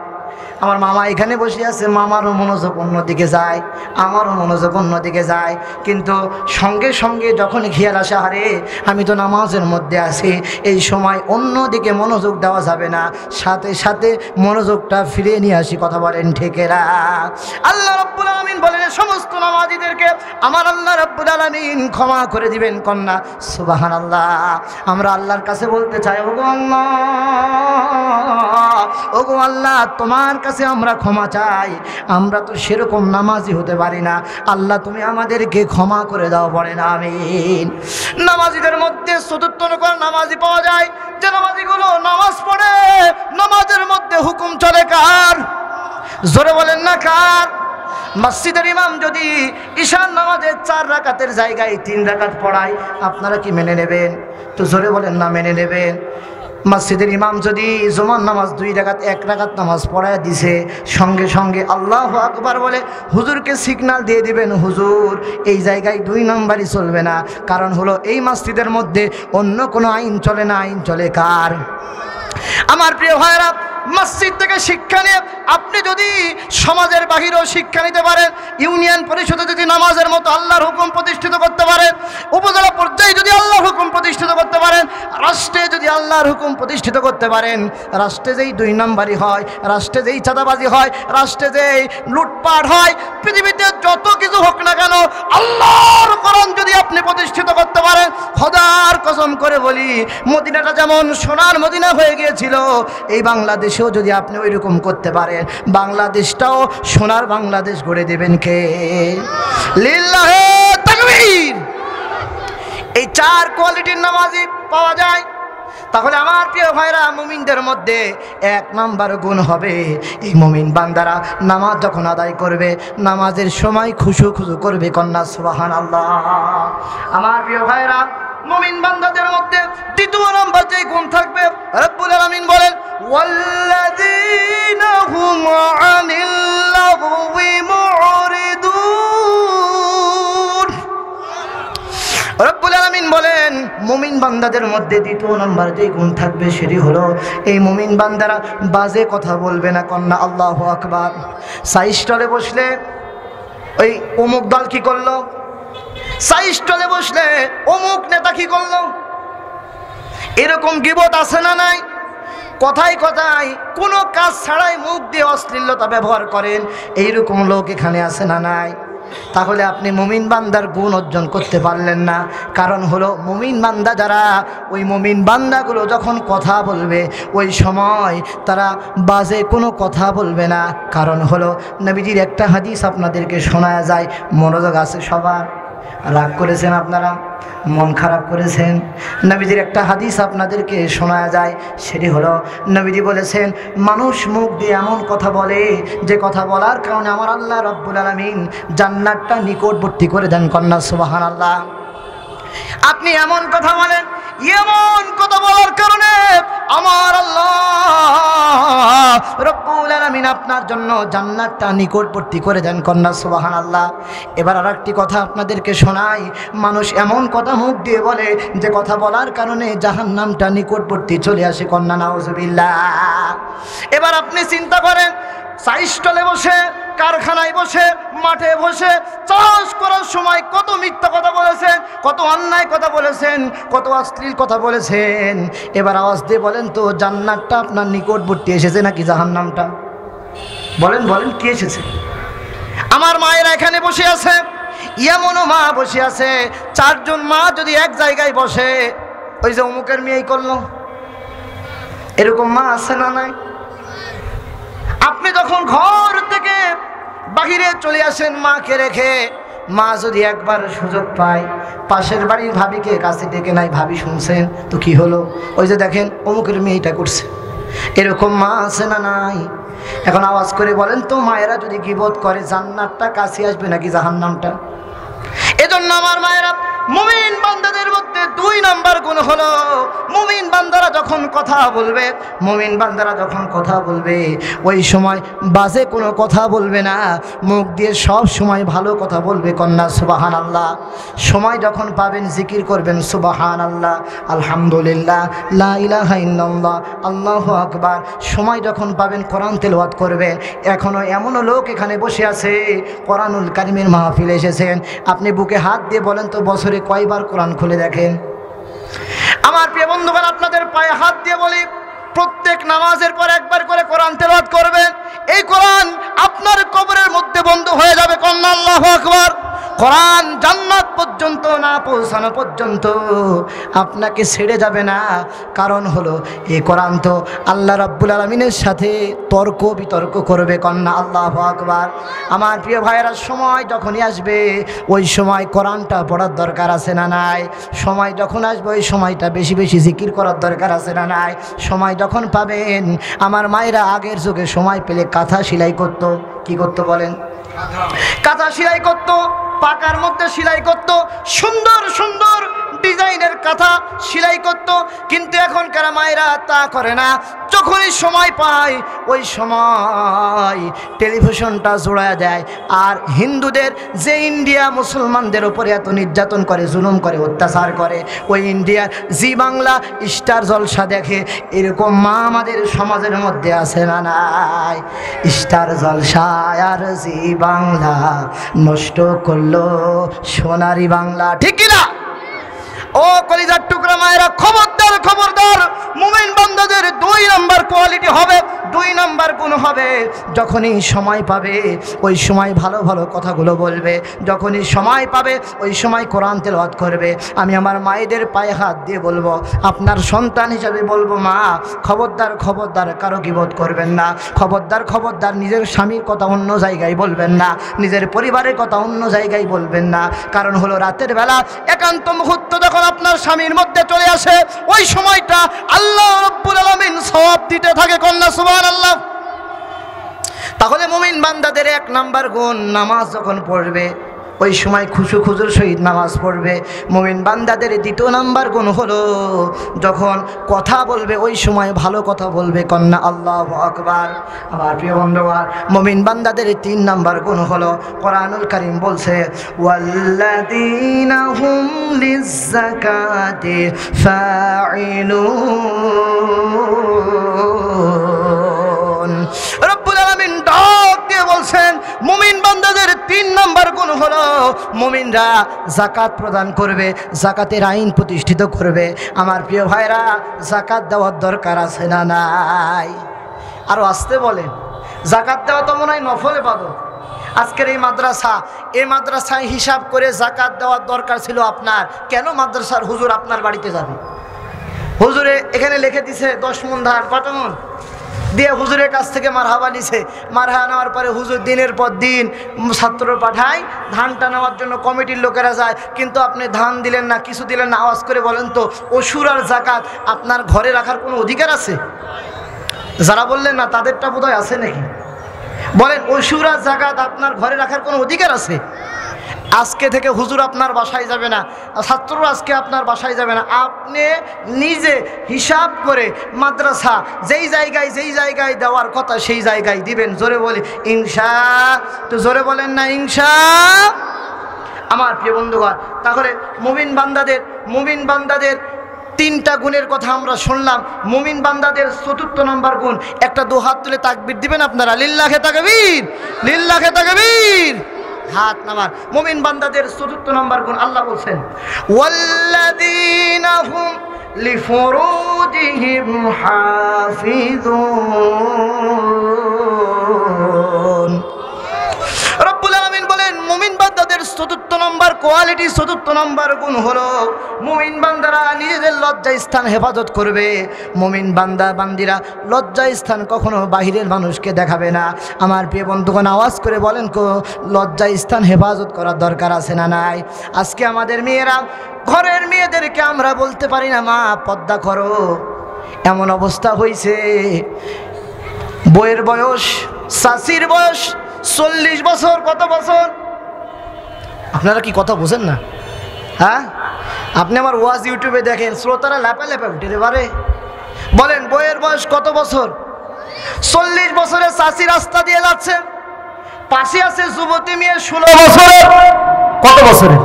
আমার মামা এখানে বসে আছে, মামারও মনোযোগ অন্যদিকে যায়, আমারও মনোযোগ অন্যদিকে যায়, কিন্তু সঙ্গে সঙ্গে যখন খেয়াল আসে, আরে আমি তো নামাজের মধ্যে আছি, এই সময় অন্যদিকে মনোযোগ দেওয়া যাবে না, সাথে সাথে মনোযোগটা ফিরিয়ে নিয়ে আসি। কথা বলেন ঠিকেরা? আল্লাহ রাব্বুল আলামিন বলেন, সমস্ত নামাজিদেরকে আমার আল্লাহ রাব্বুল আলামিন ক্ষমা করে দিবেন। কন্যা সুবহানাল্লাহ। আমরা আল্লাহর কাছে বলতে চাই, ওগো আল্লাহ, ওগো আল্লাহ, তোমার তোমার কাছে আমরা ক্ষমা চাই, আমরা তো সেরকম নামাজি হতে পারি না, আল্লাহ তুমি আমাদেরকে ক্ষমা করে দাও, বলেন আমিন। নামাজিদের মধ্যে চতুর্থ নম্বর নামাজি পাওয়া যায়, যে নামাজিগুলো নামাজ পড়ে নামাজের মধ্যে হুকুম চলে কার? জোরে বলেন না কার? মসজিদের ইমাম যদি ঈশার নামাজের 4 রাকাতের জায়গায় 3 রাকাত পড়ায়, আপনারা কি মেনে নেবেন? তো জোরে বলেন না মেনে নেবেন? মসজিদের ইমাম যদি জুমার নামাজ 2 রাকাত 1 রাকাত নামাজ পড়ায় দিছে, সঙ্গে সঙ্গে আল্লাহু আকবার বলে হুজুরকে সিগন্যাল দিয়ে দিবেন, হুজুর এই জায়গায় 2 নম্বরই চলবে না, কারণ হলো এই মসজিদের মধ্যে অন্য কোনো আইন চলে না, আইন চলে কার? আমার প্রিয় ভাইরা, মসজিদ থেকে শিক্ষা নিয়ে আপনি যদি সমাজের বাহিরেও শিক্ষা নিতে পারেন, ইউনিয়ন পরিষদে যদি নামাজের মতো আল্লাহর হুকুম প্রতিষ্ঠিত করতে পারেন, উপজেলা পর্যায়ে যদি আল্লাহর হুকুম প্রতিষ্ঠিত করতে পারেন, রাষ্ট্রে যদি আল্লাহর হুকুম প্রতিষ্ঠিত করতে পারেন, রাষ্ট্রে যেই 2 নম্বরই হয়, রাষ্ট্রে যেই চাঁদাবাজি হয়, রাষ্ট্রে যেই লুটপাট হয়, পৃথিবীতে যত কিছু হোক না কেন, আল্লাহর কোরআন যদি আপনি প্রতিষ্ঠিত করতে পারেন, খোদার কসম করে বলি, মদিনাটা যেমন সোনার মদিনা হয়ে গিয়েছিল, এই বাংলাদেশেও যদি আপনি ওই রকম করতে পারেন, বাংলাদেশটাও সোনার বাংলাদেশ গড়ে দেবেন কে? লিল্লাহে তাকবীর। এই 4 কোয়ালিটির নামাজি পাওয়া যায়। তাহলে আমার প্রিয় ভাইরা, মুমিনদের মধ্যে 1 নম্বর গুণ হবে, এই মুমিন বান্দারা নামাজ যখন আদায় করবে, নামাজের সময় খুশু খুশু করবে, কন্যা সুবহানাল্লাহ। আমার প্রিয় ভাইরা, মুমিন বান্দাদের মধ্যে 2 নম্বর যে গুণ থাকবে, রব্বুল আলামিন বলেন, ওয়াল্লাযীনা হুম আনিল লাগওয়ি মুরিদুন। রব্বুল আলামিন বলেন, মুমিন বান্দাদের মধ্যে 2 নম্বর যে গুণ থাকবে, সেটি হলো এই মুমিন বান্দারা বাজে কথা বলবে না, কন্যা আল্লাহু আকবার। সাইস্টলে বসলে ওই অমুক দল কি করলো, সাইস্টলে বসলে অমুক নেতা কি করলো, এরকম গীবত আছে না নাই? কথায় কথায় কোনো কাজ ছাড়াই মুখ দিয়ে অশ্লীলতা ব্যবহার করেন, এইরকম লোক এখানে আছে না নাই? তাহলে আপনি মুমিন বান্দার গুণ অর্জন করতে পারলেন না। কারণ হলো মুমিন বান্দা যারা, ওই মুমিন বান্দাগুলো যখন কথা বলবে, ওই সময় তারা বাজে কোনো কথা বলবে না। কারণ হলো নবীজির একটা হাদিস আপনাদেরকে শোনায়া যায়, মনোযোগ আছে সবার? রাগ করেছেন আপনারা, মন খারাপ করেছেন? নবীজির একটা হাদিস আপনাদেরকে শোনা যায়, সেটি হলো নবীজি বলেছেন, মানুষ মুখ দিয়ে এমন কথা বলে যে কথা বলার কারণে আমার আল্লাহ রব্বুল আলামিন জান্নাতটা নিকটবর্তী করে দেন, কন্যা সুবহানাল্লাহ। আপনি এমন কথা বলেন, এমন কথা বলার কারণে আমার আল্লাহ রব্বুল আলামিন আপনার জন্য জান্নাতটা নিকটবর্তী করে দেন, কন্যা সুবহানাল্লাহ। এবার আরেকটি কথা আপনাদেরকে শোনাই, মানুষ এমন কথা মুখ দিয়ে বলে যে কথা বলার কারণে জাহান্নামটা নিকটবর্তী চলে আসে, কন্যা নাউজুবিল্লাহ। এবার আপনি চিন্তা করেন, সাইস্টলে বসে, কারখানায় বসে, মাঠে বসে চাষ করার সময় কত মিথ্যা কথা বলেছেন, কত অন্যায় কথা বলেছেন, কত অশ্লীল কথা বলেছেন। এবার আওয়াজ দিয়ে বলেন তো, জান্নাতটা আপনার নিকটবর্তী এসেছে নাকি জাহান্নামটা? বলেন বলেন, কি এসেছে? আমার মায়েরা এখানে বসে আছে, এমনও মা বসে আছে, 4 জন মা যদি এক জায়গায় বসে, ওই যে অমুকের মেয়েই করলো, এরকম মা আছে না নাই? আপনি যখন ঘর থেকে বাহিরে চলে আসেন মাকে রেখে, মা যদি একবার সুযোগ পায়, পাশের বাড়ির ভাবিকে কাছে ডেকে নাই, ভাবি শুনছেন তো কি হলো, ওই যে দেখেন অমুকের মেয়েটা করছে, এরকম মা আছে না নাই? এখন আওয়াজ করে বলেন তো, মায়েরা যদি গীবত করে, জান্নাতটা কাছে আসবে নাকি জাহান্নামটা? এজন্য আমার মায়েরা, মুমিন বান্দাদের মধ্যে 2 নম্বর গুণ হলো, মুমিন বান্দারা যখন কথা বলবে, মুমিন বান্দারা যখন কথা বলবে, ওই সময় বাজে কোনো কথা বলবে না, মুখ দিয়ে সব সময় ভালো কথা বলবে, কন্যা সুবহানাল্লাহ। সময় যখন পাবেন জিকির করবেন, সুবহানাল্লাহ, আলহামদুলিল্লাহ, লা ইলাহা ইল্লাল্লাহ, আল্লাহু আকবার। সময় যখন পাবেন কোরআন তেলাওয়াত করবেন। এখনও এমনও লোক এখানে বসে আছে, কোরআনুল কারীমের মাহফিলে এসেছেন, আপনি বুকে হাত দিয়ে বলেন তো, বছরে কয়বার কোরআন খুলে দেখেন? আমার প্রিয় বন্ধুগণ, আপনাদের পায়ে হাত দিয়ে বলি, প্রত্যেক নামাজের পর একবার করে কোরআন তেলাওয়াত করবেন। এই কোরআন আপনার কবরের মধ্যে বন্ধ হয়ে যাবে, কন্যা আল্লাহু আকবার। কোরআন জান্নাত পর্যন্ত না পৌঁছানো পর্যন্ত আপনাকে ছেড়ে যাবে না। কারণ হলো এই কোরআন তো আল্লাহ রাব্বুল আলামিনের সাথে তর্ক বিতর্ক করবে। কন্যা আল্লাহু আকবার। আমার প্রিয় ভাইয়েরা, সময় যখনই আসবে ওই সময় কোরআনটা পড়ার দরকার আছে না নাই? সময় যখন আসবে ওই সময়টা বেশি বেশি জিকির করার দরকার আছে না নাই? সময় যখন পাবেন, আমার মায়েরা আগের যুগে সময় পেলে কাঁথা সেলাই করত। কি করতো বলেন? কাঁথা সেলাই করত, পাকার মধ্যে সেলাই করত, সুন্দর সুন্দর ডিজাইনের কাঁথা সেলাই করত। কিন্তু এখনকার মায়েরা তা করে না। যখনই সময় পায় ওই সময় টেলিভিশনটা জোড়ায় দেয়। আর হিন্দুদের যে ইন্ডিয়া মুসলমানদের উপরে এত নির্যাতন করে, জুলুম করে, অত্যাচার করে, ওই ইন্ডিয়ার জি বাংলা স্টার জলসা দেখে। এরকম মা আমাদের সমাজের মধ্যে আছে না নাই? স্টার জলসা আর জি বাংলা নষ্ট করলো সোনারি বাংলা। ঠিক কিনা? ও কলিজার টুকরা মায়েরা, খবরদার খবরদার, মুমিন বান্দাদের 2 নাম্বার কোয়ালিটি হবে, 2 নাম্বার গুণ হবে। যখনই সময় পাবে ওই সময় ভালো ভালো কথাগুলো বলবে। যখনই সময় পাবে ওই সময় কোরআন তেলাওয়াত করবে। আমি আমার মায়েদের পায়ে হাত দিয়ে বলবো, আপনার সন্তান হিসাবে বলবো, মা খবরদার খবরদার কারো গীবত করবেন না। খবরদার খবরদার নিজের স্বামীর কথা অন্য জায়গায় বলবেন না, নিজের পরিবারের কথা অন্য জায়গায় বলবেন না। কারণ হলো রাতের বেলা একান্ত মুহূর্ত যখন আপনার স্বামীর মধ্যে চলে আসে ওই সময়টা আল্লাহ রাব্বুল আলামিন সওয়াব দিতে থাকে। কন্যা সুবহানাল্লাহ। তাহলে মুমিন বান্দাদের 1 নাম্বার গুণ, নামাজ যখন পড়বে ওই সময় খুশু খুজুর সহিত নামাজ পড়বে। মুমিন বান্দাদের 2 নাম্বার গুণ হলো যখন কথা বলবে ওই সময় ভালো কথা বলবে। কন্যা আল্লাহু আকবার। আমার প্রিয় বন্ধুগণ, মুমিন বান্দাদের 3 নাম্বার গুণ হলো, কোরআনুল কারীম বলছে, ওয়াল্লাযীনা হুম লিয-যাকাতি ফাঈলুন। রব্বুল আলামিন ডাক দিয়ে বলছেন, মুমিন বান্দাদের 3 নাম্বার গুণ হলো মুমিনরা যাকাত প্রদান করবে, যাকাতের আইন প্রতিষ্ঠিত করবে। আমার প্রিয় ভাইরা, যাকাত দেওয়ার দরকার আছে না নাই? আরো আসতে বলেন। যাকাত দেওয়া তো মনে হয় নফল ইবাদত। আজকের এই মাদ্রাসায় হিসাব করে যাকাত দেওয়ার দরকার ছিল আপনার। কেন মাদ্রাসার হুজুর আপনার বাড়িতে যাবে? হুজুরে এখানে লিখে দিছে 10 মণ ধান, কত মণ দিয়ে হুজুরের কাছ থেকে মারহাবা নিছে। মারহাবা নেওয়ার পরে হুজুর দিনের পর দিন ছাত্র পাঠায়, ধানটা নেওয়ার জন্য কমিটির লোকেরা যায়। কিন্তু আপনি ধান দিলেন না, কিছু দিলেন না। আওয়াজ করে বলেন তো, অসুর আর যাকাত আপনার ঘরে রাখার কোনো অধিকার আছে? যারা বললেন না তাদেরটা বোধহয় আছে নাকি? বলেন, অসুর আর যাকাত আপনার ঘরে রাখার কোনো অধিকার আছে? আজকে থেকে হুজুর আপনার বাসায় যাবে না, ছাত্ররা আজকে আপনার বাসায় যাবে না। আপনি নিজে হিসাব করে মাদ্রাসা যেই জায়গায় দেওয়ার কথা সেই জায়গায় দিবেন। জোরে বলি ইনশাআল্লাহ। তো জোরে বলেন না ইনশাআল্লাহ। আমার প্রিয় বন্ধুগণ, তাহলে মুমিন বান্দাদের 3টা গুণের কথা আমরা শুনলাম। মুমিন বান্দাদের 4র্থ নাম্বার গুণ, একটা 2 হাত তুলে তাকবীর দিবেন আপনারা। লিল্লাহে তাকবীর, লিল্লাহে তাকবীর। হাত নামান। মুমিন বান্দাদের 4র্থ নাম্বার গুণ আল্লাহ বলছেন, ওয়াল্লাযীনা হুম লিফুরুজিহিম হাফিজুন। রব্বুল আলামিন বলেন, মুমিন বান্দাদের 4র্থ নাম্বার কোয়ালিটি, 4র্থ নাম্বার গুণ হলো মুমিন বান্দারা নিজেদের লজ্জা স্থান হেফাজত করবে। মুমিন বান্দিরা লজ্জা স্থান কখনো বাহিরের মানুষকে দেখাবে না। আমার প্রিয় বন্ধুগণ, আওয়াজ করে বলেন, লজ্জা স্থান হেফাজত করার দরকার আছে না নাই? আজকে আমাদের মেয়েরা, ঘরের মেয়েদেরকে আমরা বলতে পারি না, মা পর্দা করো। এমন অবস্থা হয়েছে, বইয়ের বয়স, শাশির বয়স 40 বছর। কত বছর? আপনারা কি কথা বোঝেন না? হ্যাঁ, আপনি আমার ওয়াজ ইউটিউবে দেখেন, শ্রোতারা ল্যাপা ল্যাপা উঠে রে বারে। বলেন, বইয়ের বয়স কত বছর? 40 বছরের শাশি রাস্তা দিয়ে যাচ্ছে, পাশে আছে যুবতী মেয়ে 16 বছরের। কত বছরের?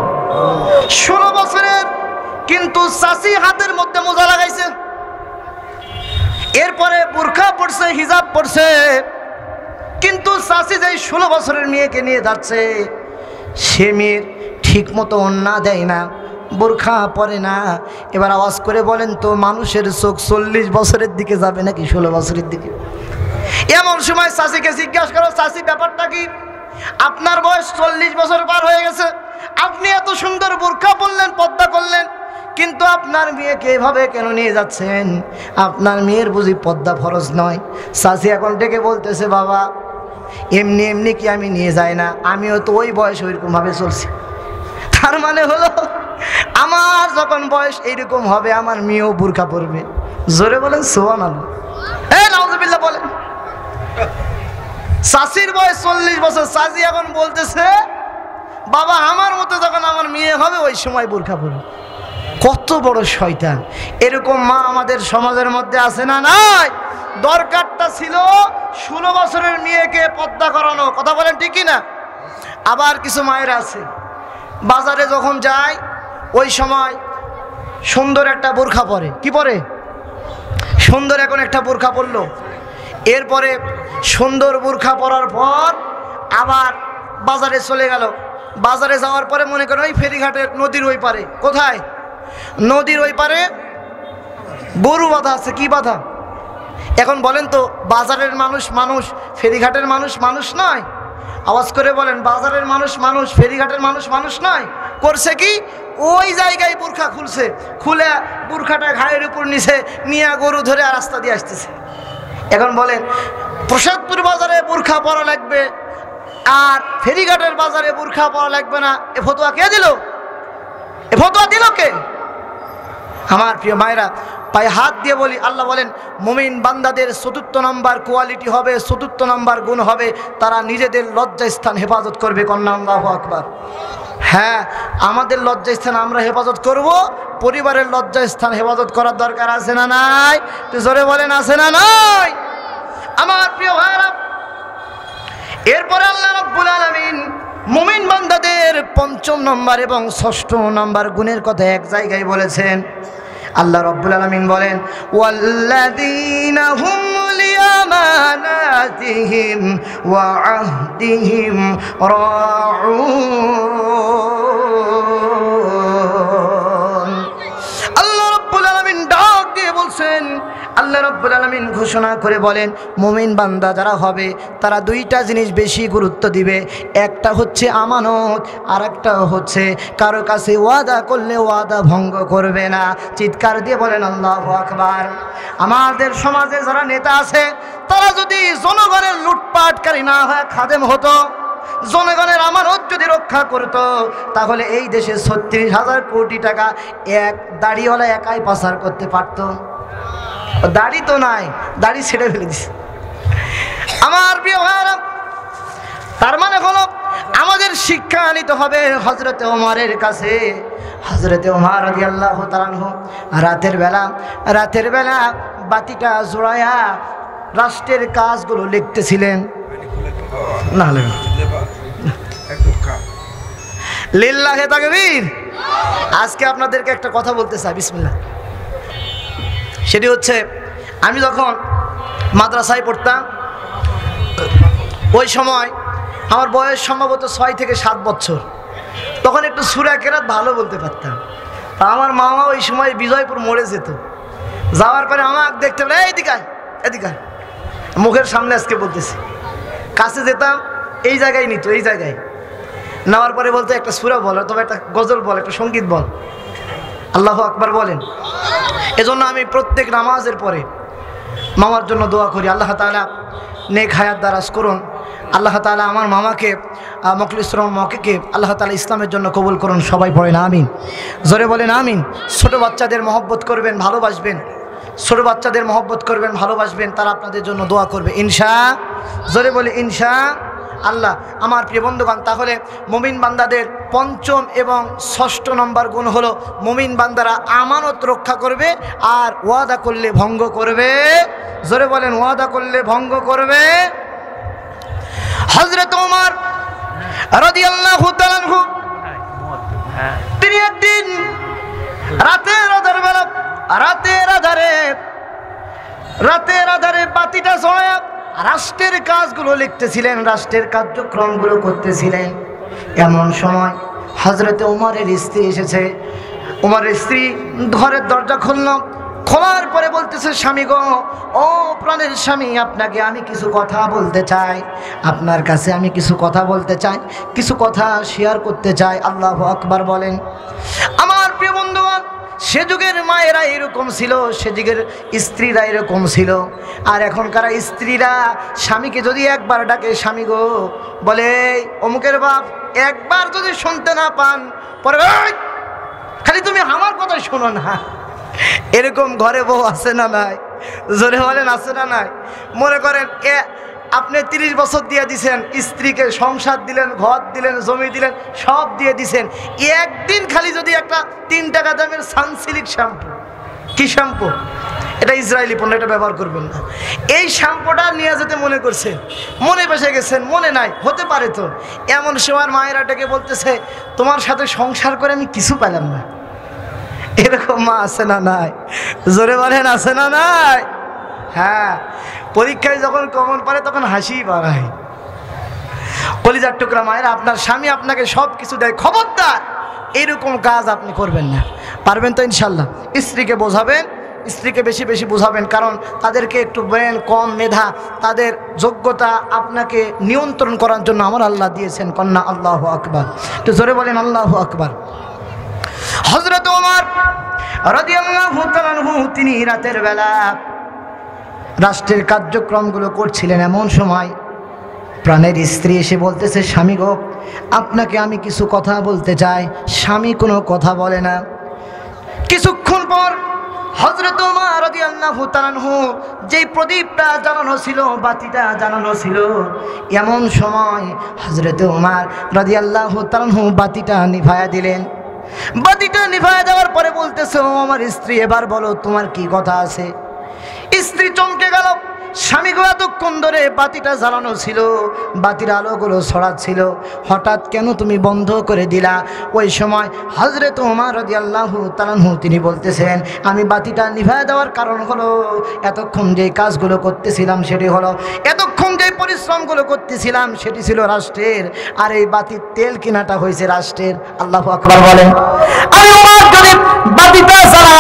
16 বছরের। কিন্তু শাশি হাতের মধ্যে মোজা লাগাইছে, এরপরে বোরখা পড়ছে, হিজাব পড়ছে। কিন্তু শাশি যেই 16 বছরের মেয়েকে নিয়ে যাচ্ছে, সে মেয়ের ঠিক মতো ওন্না দেয় না, বোরখা পরে না। এবার আওয়াজ করে বলেন তো, মানুষের চোখ 40 বছরের দিকে যাবে নাকি 16 বছরের দিকে? এমন সময় শাশিকে জিজ্ঞাসা করো, শাশি ব্যাপারটা কি? আপনার বয়স 40 বছর পার হয়ে গেছে, আপনি এত সুন্দর বোরকা পরলেন, পর্দা করলেন, কিন্তু আপনার মেয়েকে এভাবে কেন নিয়ে যাচ্ছেন? আপনার মেয়ের বুঝি পর্দা ফরজ নয়? চাচি এখন ডেকে বলতেছে, বাবা এমনি এমনি কি আমি নিয়ে যাই না, আমিও তো ওই বয়স ওইরকমভাবে চলছি। তার মানে হলো আমার যখন বয়স এইরকম হবে আমার মেয়েও বোরকা পরবে। জোরে বলেন সুবহানাল্লাহ। নাউজুবিল্লাহ বলেন। চাচির বয়স 40 বছর, চাচি এখন বলতেছে বাবা আমার মতো যখন আমার মেয়ে হবে ওই সময় বোরকা পরবে। কত বড় শয়তান! এরকম মা আমাদের সমাজের মধ্যে আছে না নাই? দরকারটা ছিল 16 বছরের মেয়েকে পর্দা করানো। কথা বলেন ঠিক কি না? আবার কিছু মায়ের আছে বাজারে যখন যায় ওই সময় সুন্দর একটা বোরখা পরে। কি পরে? সুন্দর এখন একটা বোরখা পরলো, এরপরে সুন্দর বোরখা পরার পর আবার বাজারে চলে গেল। বাজারে যাওয়ার পরে মনে করেন ওই ফেরিঘাটের নদীর ওই পারে, কোথায়? নদীর ওই পারে গরু বাঁধা আছে। কি বাঁধা? এখন বলেন তো বাজারের মানুষ মানুষ, ফেরিঘাটের মানুষ মানুষ নয়? আওয়াজ করে বলেন, বাজারের মানুষ মানুষ, ফেরিঘাটের মানুষ মানুষ নয়? করছে কি? ওই জায়গায় বোরখা খুলছে, খুলে বোরখাটা ঘাড়ের উপর নিচে নিয়ে গরু ধরে আর রাস্তা দিয়ে আসতেছে। এখন বলেন প্রসাদপুর বাজারে বোরখা পরা লাগবে আর ফেরিঘাটের বাজারে বোরখা পরা লাগবে না, এ ফতোয়া কে দিল? এ ফতোয়া দিল কে? আমার প্রিয় মায়েরা, পায়ে হাত দিয়ে বলি, আল্লাহ বলেন মুমিন বান্দাদের ৪র্থ নম্বর কোয়ালিটি হবে, ৪র্থ নম্বর গুণ হবে, তারা নিজেদের লজ্জাস্থান হেফাজত করবে। কন্যা আল্লাহু আকবার। হ্যাঁ, আমাদের লজ্জাস্থান আমরা হেফাজত করব, পরিবারের লজ্জাস্থান হেফাজত করার দরকার আছে না নাই? তো জোরে বলেন আছে না নাই? আমার প্রিয় ভাইরা, এরপরে আল্লাহ রাব্বুল আলামিন মুমিন বান্দাদের ৫ম নম্বর এবং ৬ষ্ঠ নম্বর গুণের কথা এক জায়গায় বলেছেন। আল্লাহ রাব্বুল আলামিন বলেন ওয়াল্লাযীনা হুম লিআমানাতিহিম ওয়া আহদিহিম রাউন। আল্লাহ রাব্বুল আলামিন ডাক দিয়ে বলছেন, আল্লাহ রাব্বুল আলামিন ঘোষণা করে বলেন মুমিন বান্দা যারা হবে তারা দুইটা জিনিস বেশি গুরুত্ব দিবে। একটা হচ্ছে আমানত, আর একটা হচ্ছে কারো কাছে ওয়াদা করলে ওয়াদা ভঙ্গ করবে না। চিৎকার দিয়ে বলেন আল্লাহু আকবার। আমাদের সমাজে যারা নেতা আছে তারা যদি জনগণের লুটপাটকারী না হয় খাদেম হতো, জনগণের আমানত যদি রক্ষা করত, তাহলে এই দেশে ৩৬,০০০ কোটি টাকা এক দাড়িওয়ালা একাই পাচার করতে পারত। দাড়ি তো নাই, দাড়ি ছেড়ে ফেলে দিছে। আমার প্রিয় ভাইরা, তার মানে হলো আমাদের শিক্ষা নিতে হবে হযরতে ওমরের কাছে। হযরতে ওমর রাদিয়াল্লাহু তাআলা আনহু রাতের বেলা বাতিটা জোড়ায়া রাষ্ট্রের কাজগুলো লিখতেছিলেন। না লিল্লাহে তাকবীর। আজকে আপনাদেরকে একটা কথা বলতে চাই, বিসমিল্লাহ। সেটি হচ্ছে আমি যখন মাদ্রাসায় পড়তাম ওই সময় আমার বয়স সম্ভবত ৬ থেকে ৭ বছর। তখন একটু সূরা কেরাত ভালো বলতে পারতাম। তা আমার মামা ওই সময় বিজয়পুর মোড়ে যেত, যাওয়ার পরে আমাকে দেখতে পেলে এদিকে এদিকে, মুখের সামনে আজকে বলতেছি, কাছে যেতাম এই জায়গায় নিত, এই জায়গায় নেওয়ার পরে বলতো একটা সূরা বল, অথবা একটা গজল বল, একটা সঙ্গীত বল। আল্লাহু আকবার বলেন। এজন্য আমি প্রত্যেক নামাজের পরে মামার জন্য দোয়া করি, আল্লাহ তাআলা নেক হায়াত দারাজ করুন। আল্লাহ তাআলা আমার মামাকে মখলিসুর মকেকে আল্লাহ তাআলা ইসলামের জন্য কবুল করুন। সবাই পড়েন আমিন, জোরে বলেন আমিন। ছোট বাচ্চাদের মহব্বত করবেন, ভালোবাসবেন, ছোট বাচ্চাদের মহব্বত করবেন, ভালোবাসবেন, তারা আপনাদের জন্য দোয়া করবে ইনশাআল্লাহ। জোরে বলে ইনশাআল্লাহ। আমার প্রিয় বন্ধুগণ, তাহলে মুমিন বান্দাদের ৫ম এবং ৬ষ্ঠ নম্বর গুণ হলো মুমিন বান্দারা আমানত রক্ষা করবে আর ওয়াদা করলে ভঙ্গ করবে। জোরে বলেন ওয়াদা করলে ভঙ্গ করবে। হযরত ওমর রাদিয়াল্লাহু তাআলা আনহু তিনি একদিন রাতের আধারে বাতিটা জ্বালায়া রাষ্ট্রের কাজগুলো লিখতেছিলেন, রাষ্ট্রের কার্যক্রমগুলো করতেছিলেন। এমন সময় হযরতে ওমরের স্ত্রী এসেছে। ওমরের স্ত্রী ঘরের দরজা খুলল, খোলার পরে বলতেছে, স্বামী গো, ও প্রাণের স্বামী, আপনাকে আমি কিছু কথা বলতে চাই, আপনার কাছে আমি কিছু কথা বলতে চাই, কিছু কথা শেয়ার করতে চাই। আল্লাহু আকবার বলেন। আমার প্রিয় বন্ধুগণ, সে যুগের মায়েরা এরকম ছিল, সে যুগের স্ত্রীরা এরকম ছিল। আর এখনকার স্ত্রীরা স্বামীকে যদি একবার ডাকে, স্বামী গো, বলে অমুকের বাপ, একবার যদি শুনতে না পান পরে খালি তুমি আমার কথাই শোনো না। এরকম ঘরে বউ আছে না নাই? জোরে বলেন, আছে না নাই? মনে করেন আপনি 30 বছর দিয়ে দিছেন স্ত্রীকে, সংসার দিলেন, ঘর দিলেন, জমি দিলেন, সব দিয়ে দিছেন, একদিন খালি যদি একটা 3 টাকা দামের সানসিল্ক শ্যাম্পু, কি শ্যাম্পু এটা, ইসরায়েলি পণ্য, এটা ব্যবহার করবেন না, এই শ্যাম্পুটা নিয়ে যেতে মনে করছেন, মনে বসে গেছেন, মনে নাই, হতে পারে তো। এমন সময় মায়েরা ডেকে বলতেছে, তোমার সাথে সংসার করে আমি কিছু পেলাম না। এরকম মা আছে না নাই? জোরে বলেন, আছে না নাই? হ্যাঁ, পরীক্ষায় যখন কমন পারে তখন হাসি বাড়ায়। কলিজার টুকরা মায়েরা, আপনার স্বামী আপনাকে সব কিছু দেয়, খবরদার এইরকম কাজ আপনি করবেন না। পারবেন তো ইনশাল্লাহ? স্ত্রীকে বোঝাবেন, স্ত্রীকে বেশি বেশি বোঝাবেন, কারণ তাদেরকে একটু ব্রেন কম, মেধা, তাদের যোগ্যতা আপনাকে নিয়ন্ত্রণ করার জন্য আমার আল্লাহ দিয়েছেন। কন্যা আল্লাহু আকবার, তো জোরে বলেন আল্লাহু আকবার। হযরত ওমর রাদিয়াল্লাহু তাআলা আনহু তিনি রাতের বেলা রাষ্ট্রের কার্যক্রমগুলো করছিলেন। এমন সময় প্রাণের স্ত্রী এসে বলতেছে, স্বামী গো, আপনাকে আমি কিছু কথা বলতে চাই। স্বামী কোনো কথা বলে না। কিছুক্ষণ পর হযরত ওমর রাদিয়াল্লাহু তাআলা আনহু যেই প্রদীপটা জ্বালানো ছিল, বাতিটা জ্বালানো ছিল, এমন সময় হযরত ওমর রাদিয়াল্লাহু তাআলা আনহু বাতিটা নিভায়া দিলেন। বাতিটা নিভায়া দেওয়ার পরে বলতেছে, ও আমার স্ত্রী, এবার বলো তোমার কি কথা আছে। স্ত্রী চমকে গেল। স্বামী গো, এতক্ষণ ধরে বাতিটা জ্বালানো ছিল, বাতির আলোগুলো ছড়াচ্ছিল, হঠাৎ কেন তুমি বন্ধ করে দিলা? ওই সময় হযরত ওমর রাদিয়াল্লাহু তাআলা আনহু তিনি বলতেছেন, আমি বাতিটা নিভায়া দেওয়ার কারণ হলো, এতক্ষণ যে কাজগুলো করতেছিলাম সেটি হলো, এতক্ষণ যে পরিশ্রমগুলো করতেছিলাম সেটি ছিল রাষ্ট্রের, আর এই বাতির তেল কিনাটা হয়েছে রাষ্ট্রের। আল্লাহু আকবার বলেন। আমি ওমর যদি বাতিটা জ্বালা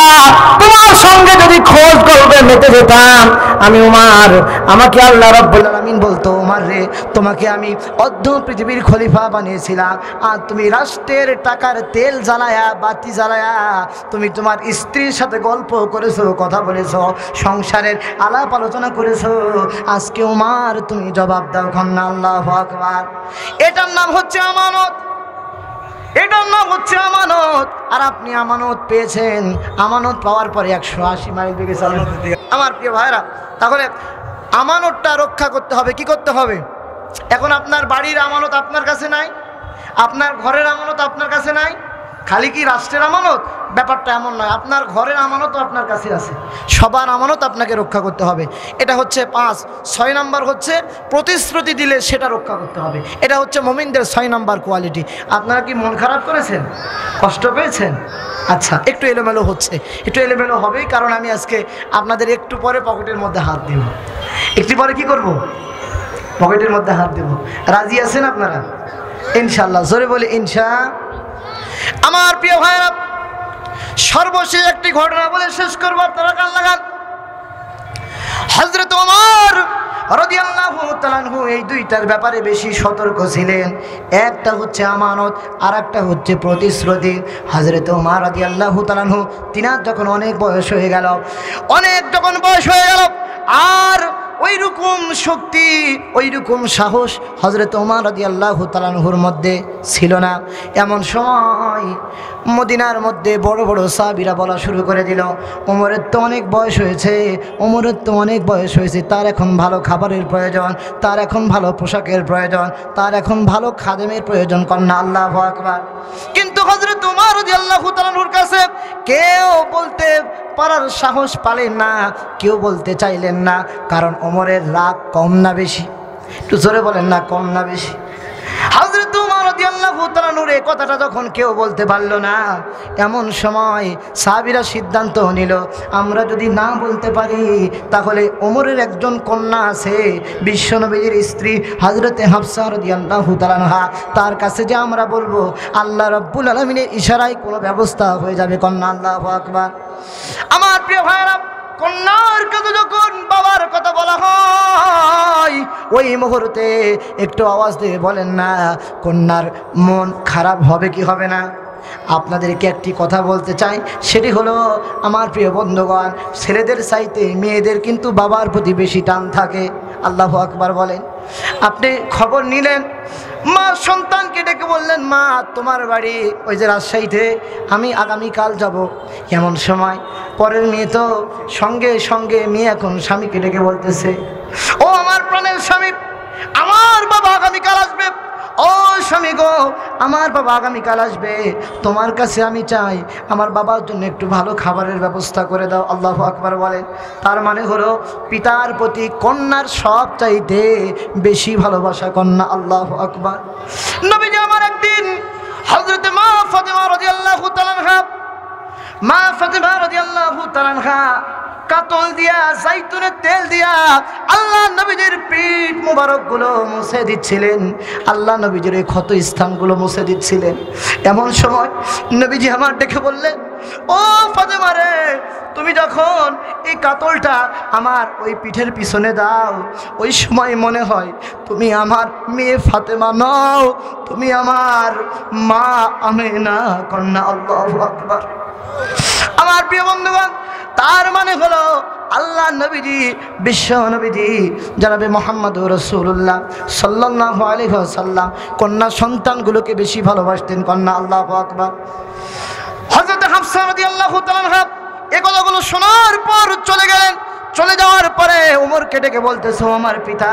তোমার সঙ্গে যদি খোঁজ করবে মেতে যেতাম, আমি ওমর, আমাকে আল্লাহ রাব্বুল আলামিন বলতো, ওমর রে, তোমাকে আমি অর্ধ পৃথিবীর খলিফা বানিয়েছিলাম, আর তুমি রাষ্ট্রের টাকার তেল জ্বালায়া, বাতি জ্বালায়া তুমি তোমার স্ত্রীর সাথে গল্প করেছো, কথা বলেছো, সংসারের আলাপ আলোচনা করেছো। আজকে ওমর তুমি জবাব দাও। কন্যা আল্লাহু আকবার। এটার নাম হচ্ছে আমানত, এটার নাম হচ্ছে আমানত। আর আপনি আমানত পেয়েছেন, আমানত পাওয়ার পরে 180 মাইল বেগে চালান। আমার প্রিয় ভাইরা, তাহলে আমানতটা রক্ষা করতে হবে। কি করতে হবে? এখন আপনার বাড়ির আমানত আপনার কাছে নাই, আপনার ঘরের আমানত আপনার কাছে নাই, খালি কি রাষ্ট্রের আমানত? ব্যাপারটা এমন নয়, আপনার ঘরের আমানতও আপনার কাছে আছে। সবার আমানত আপনাকে রক্ষা করতে হবে। এটা হচ্ছে 5। 6 নাম্বার হচ্ছে প্রতিশ্রুতি দিলে সেটা রক্ষা করতে হবে। এটা হচ্ছে মুমিনদের 6 নাম্বার কোয়ালিটি। আপনারা কি মন খারাপ করেছেন? কষ্ট পেয়েছেন? আচ্ছা, একটু এলোমেলো হচ্ছে, একটু এলোমেলো হবেই, কারণ আমি আজকে আপনাদের একটু পরে পকেটের মধ্যে হাত দেব। একটু পরে কি করব? পকেটের মধ্যে হাত দেব। রাজি আছেন আপনারা? ইনশাআল্লাহ। জোরে বলে ইনশা। আমার প্রিয় ভাইরা, সর্বশেষ একটি ঘটনা বলে শেষ করবো, আপনারা কান লাগান। হযরত ওমর রাদিয়াল্লাহু তাআলা আনহু এই দুইটার ব্যাপারে বেশি সতর্ক ছিলেন। একটা হচ্ছে আমানত, আর একটা হচ্ছে প্রতিশ্রুতি। হযরত ওমর রাদিয়াল্লাহু তাআলা আনহু তিনার যখন অনেক বয়স হয়ে গেল, যখন বয়স হয়ে গেল, আর ওই রকম শক্তি, ওই রকম সাহস হযরত ওমর রাদিয়াল্লাহু তাআলা আনহুর মধ্যে ছিল না। এমন সময় মদিনার মধ্যে বড় বড় সাহাবীরা বলা শুরু করে দিল, ওমরের তো অনেক বয়স হয়েছে, ওমরের তো অনেক বয়স হয়েছে, তার এখন ভালো খাবারের প্রয়োজন, তার এখন ভালো পোশাকের প্রয়োজন, তার এখন ভালো খাদেমের প্রয়োজন। কন্যা আল্লাহু আকবার। কিন্তু হযরত ওমর রাদিয়াল্লাহু তাআলা আনহুর কাছে কেউ বলতে পারার সাহস পালেন না, কেউ বলতে চাইলেন না, কারণ ওমরের রাগ কম না বেশি? একটু জোরে বলেন না, কম না বেশি? হযরত ওমর রাদিয়াল্লাহু রাদিয়াল্লাহু তাআলা নূরে কথাটা যখন কেউ বলতে পারল না, এমন সময় সাহাবীরা সিদ্ধান্ত নিল, আমরা যদি না বলতে পারি তাহলে ওমরের একজন কন্যা আছে বিশ্বনবীর স্ত্রী হযরতে হাফসা রাদিয়াল্লাহু তাআলা আনহা, তার কাছে যে আমরা বলবো আল্লাহ রাব্বুল আলামিনের ইশারায় কোনো ব্যবস্থা হয়ে যাবে। কন্যা আল্লাহু আকবার। আমার প্রিয় ভাইরা, কন্যার কাছে যখন বাবার কথা বলা হয় ওই মুহূর্তে একটু আওয়াজ দিয়ে বলেন না কন্যার মন খারাপ হবে কি হবে না? আপনাদেরকে একটি কথা বলতে চাই, সেটি হলো আমার প্রিয় বন্ধুগণ, ছেলেদের চাইতে মেয়েদের কিন্তু বাবার প্রতি বেশি টান থাকে। আল্লাহু আকবার বলেন। আপনি খবর নিলেন, মা সন্তানকে ডেকে বললেন, মা তোমার বাড়ি ওই যে রাজশাহীতে, আমি আগামীকাল যাব। এমন সময় পরের মেয়ে তো সঙ্গে সঙ্গে মেয়ে এখন স্বামীকে ডেকে বলতেছে, ও আমার প্রাণের স্বামী, আমার বাবা আগামীকাল আসবে। ও স্বামী গো, আমার বাবা আগামীকাল আসবে, তোমার কাছে আমি চাই আমার বাবার জন্য একটু ভালো খাবারের ব্যবস্থা করে দাও। আল্লাহু আকবার বলেন। তার মানে হলো পিতার প্রতি কন্যার সব চাইতে বেশি ভালোবাসা কন্যা। আল্লাহু আকবার। নবীজি আমার একদিন হযরত মা ফাতেমা রাদিয়াল্লাহু তাআলা আনহা, মা ফাতেমা রাদিয়াল্লাহু তাআলা আনহা কাতল দিয়া জাইতুনের তেল দিয়া আল্লাহ নবীজির পিঠ মুবারকগুলো মুছে দিচ্ছিলেন, আল্লাহ নবীজির এই ক্ষত স্থানগুলো মুছে দিচ্ছিলেন। এমন সময় নবীজি আমার ডেকে বললেন, ও ফাতেমা রে, তুমি যখন এই কাতলটা আমার ওই পিঠের পিছনে দাও, ওই সময় মনে হয় তুমি আমার মেয়ে ফাতেমা নও, তুমি আমার মা আমেনা কন্যা। আল্লাহু আকবার। আমার প্রিয় বন্ধুগণ, তার মানে হলো আল্লাহ নবীজি, বিশ্ব নবীজি জনাবে মুহাম্মদুর রাসূলুল্লাহ সাল্লাল্লাহু আলাইহি ওয়াসাল্লাম কন্যা সন্তানগুলোকে বেশি ভালোবাসতেন। কন্যা। আল্লাহু আকবার। হযরত হাফসা রাদিয়াল্লাহু তাআলা আনহা এই কথাগুলো শোনার পর চলে গেলেন। চলে যাওয়ার পরে ওমরকে ডেকে বলতেছে, আমার পিতা,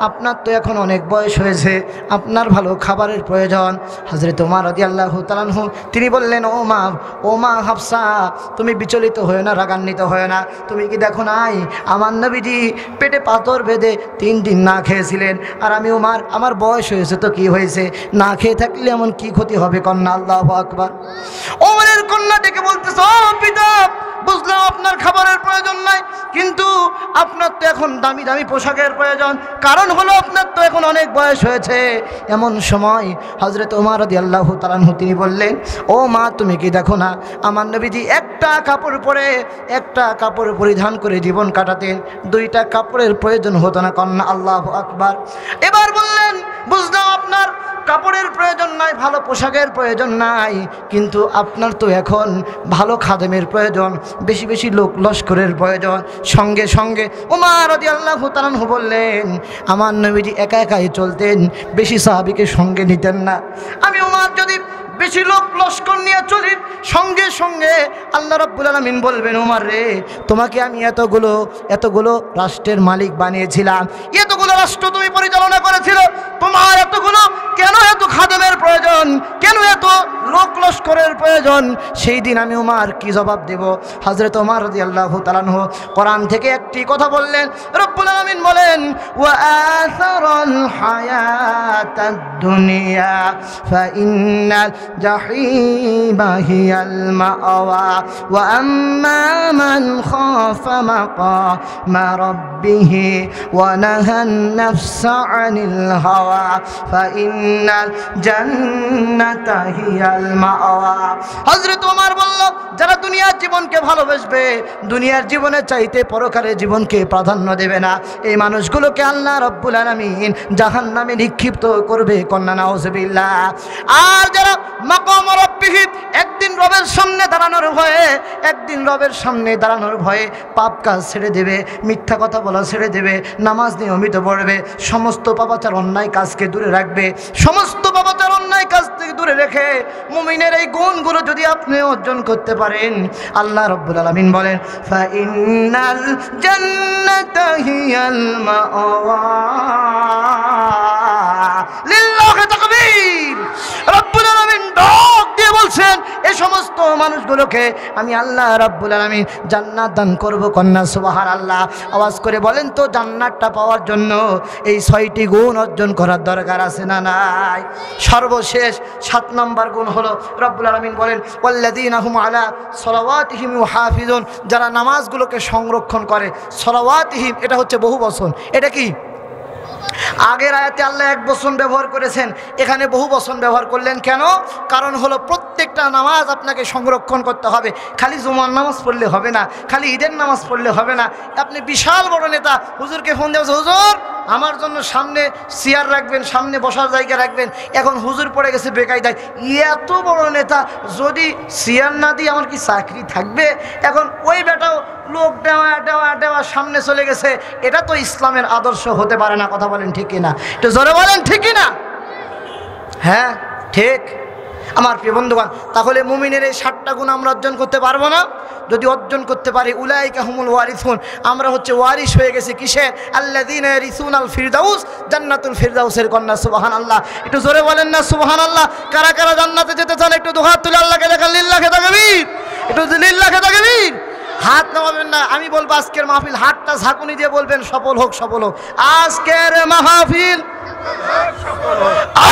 আপনার তো এখন অনেক বয়স হয়েছে, আপনার ভালো খাবারের প্রয়োজন। হযরত ওমর রাদিয়াল্লাহু তাআলা আনহু তিনি বললেন, ও মা হাফসা, তুমি বিচলিত হয়ে না, রাগান্বিত হয়ে না। তুমি কি দেখো নাই আমার নবীজি পেটে পাথর বেঁধে 3 দিন না খেয়েছিলেন, আর আমি ওমর, আমার বয়স হয়েছে তো কি হয়েছে, না খেয়ে থাকলে এমন কি ক্ষতি হবে? কন্যা। আল্লাহু আকবার। ওমরের কন্যা ডেকে বলতেছে, ও পিতা, বুঝলাম আপনার খাবারের প্রয়োজন নাই, কিন্তু আপনার তো এখন দামি দামি পোশাকের প্রয়োজন, কারণ হলো আপনার তো এখন অনেক বয়স হয়েছে। এমন সময় হযরত ওমর রাদিয়াল্লাহু তাআলা আনহু তিনি বললেন, ও মা, তুমি কি দেখো না আমার নবীজি একটা কাপড় পরে, একটা কাপড় পরিধান করে জীবন কাটাতেন, 2টা কাপড়ের প্রয়োজন হতো না। কন্যা। আল্লাহু আকবার। এবার বললেন, বুঝলাম আপনার কাপড়ের প্রয়োজন নাই, ভালো পোশাকের প্রয়োজন নাই, কিন্তু আপনার তো এখন ভালো খাদেমের প্রয়োজন, বেশি বেশি লোক লস্করের প্রয়োজন। সঙ্গে সঙ্গে ওমর রাদিয়াল্লাহু তাআলা আনহু বললেন, আমার নবীজি একা একাই চলতেন, বেশি সাহাবীকে সঙ্গে নিতেন না। আমি ওমর যদি বেশি লোক লস্কর নিয়ে চলি, সঙ্গে সঙ্গে আল্লাহ রাব্বুল আলামিন বলবেন, ওমর রে, তোমাকে আমি এতগুলো রাষ্ট্রের মালিক বানিয়েছিলাম, এতগুলো রাষ্ট্র তুমি পরিচালনা করেছিল, তোমার এতগুলো কেন এত খাদেমের প্রয়োজন, কেন এত লোক লস্করের প্রয়োজন? সেই দিন আমি ওমর কি জবাব দেব? হযরত ওমর রাদিয়াল্লাহু তাআলা আনহু কোরআন থেকে একটি কথা বললেন। রব্বুল আলামিন বলেন, ওয়া আসারাল হায়াতাদ দুনিয়া ফাইন্নাল জাহিমা হিয়াল মাওয়া ওয়া আম্মা মান খাফা মাকামা রাব্বিহি ওয়া নাহান নাফসা আনিল হাওয়া ফাইন্নাল জান্নাতা হিয়াল মাওয়া। হযরত ওমর বলল, যারা দুনিয়ার জীবনকে ভালোবাসবে, দুনিয়ার জীবনের চাইতে পরকালের জীবনকে প্রাধান্য দেবে না, এই মানুষগুলোকে আল্লাহ রাব্বুল আলামিন জাহান্নামে নিক্ষিপ্ত করবে। কন্যা। নাউযুবিল্লাহ। আর যারা মাকাম রাব্বিহি, একদিন রবের সামনে দাঁড়ানোর ভয়ে, একদিন রবের সামনে দাঁড়ানোর ভয়ে পাপ কাজ ছেড়ে দেবে, মিথ্যা কথা বলা ছেড়ে দেবে, নামাজ নিয়মিত পড়বে, সমস্ত পাপাচার অন্যায় কাজকে দূরে রাখবে, সমস্ত পাপাচার অন্যায় কাজ থেকে দূরে রেখে মুমিনের এই গুণগুলো যদি আপনি অর্জন করতে পারেন, আল্লাহ রাব্বুল আলামিন বলেন, ফাইন্নাল জান্নাতা হিয়াল মাওয়া। লিল্লাহি তাকবীর। রাব্বুল আলামিন ডাক দিয়ে বলছেন, এই সমস্ত মানুষ নামাজগুলোকে আমি আল্লাহ রাব্বুল আলামিন জান্নাত দান করব। কন্যা সুবহানাল্লাহ। আওয়াজ করে বলেন তো, জান্নাতটা পাওয়ার জন্য এই 6টি গুণ অর্জন করার দরকার আছে না নাই? সর্বশেষ 7 নম্বর গুণ হলো রব্বুল আলামিন বলেন ওয়াল্লাযীনা হুম আলা সালাওয়াতিহিম ইউহাফিজুন, যারা নামাজগুলোকে সংরক্ষণ করে। সালাওয়াতিহিম এটা হচ্ছে বহু বচন। এটা কি? আগের আয়াতে আল্লাহ এক বচন ব্যবহার করেছেন, এখানে বহু বচন ব্যবহার করলেন কেন? কারণ হলো প্রত্যেকটা নামাজ আপনাকে সংরক্ষণ করতে হবে। খালি জুমার নামাজ পড়লে হবে না, খালি ঈদের নামাজ পড়লে হবে না। আপনি বিশাল বড় নেতা, হুজুরকে ফোন দিয়ে হুজুর আমার জন্য সামনে চেয়ার রাখবেন, সামনে বসার জায়গা রাখবেন। এখন হুজুর পড়ে গেছে বেকায়দায়। এত বড় নেতা যদি চেয়ার না দিয়ে আমার কি চাকরি থাকবে? এখন ওই বেটাও লোক দেওয়া দেওয়া দেওয়া সামনে চলে গেছে। এটা তো ইসলামের আদর্শ হতে পারে না। কথা বলেন ঠিক কিনা? একটু জোরে বলেন ঠিক কিনা? হ্যাঁ ঠিক। আমার প্রিয় বন্ধুগণ, তাহলে মুমিনের এই 7টা গুণ আমরা অর্জন করতে পারবো না? যদি অর্জন করতে পারি, উলাইকা হুমুল ওয়ারিসুন, আমরা হচ্ছে ওয়ারিস হয়ে গেছি কিসের? আল্লাযীনা ইয়ারিসুনাল ফিরদাউস, জান্নাতুল ফিরদাউসের কন্যা। সুবহানাল্লাহ। একটু জোরে বলেন না সুবহানাল্লাহ। কারা কারা জান্নাতে যেতে চান একটু দুই হাত তুলে আল্লাহকে দেখান। লিল্লাহি তাকবীর। একটু লিল্লাহি তাকবীর। হাত নামাবেন না। আমি বলবো আজকের মাহফিল হাতটা ঝাঁকুনি দিয়ে বলবেন সফল হোক, সফল হোক। আজকের মাহফিল,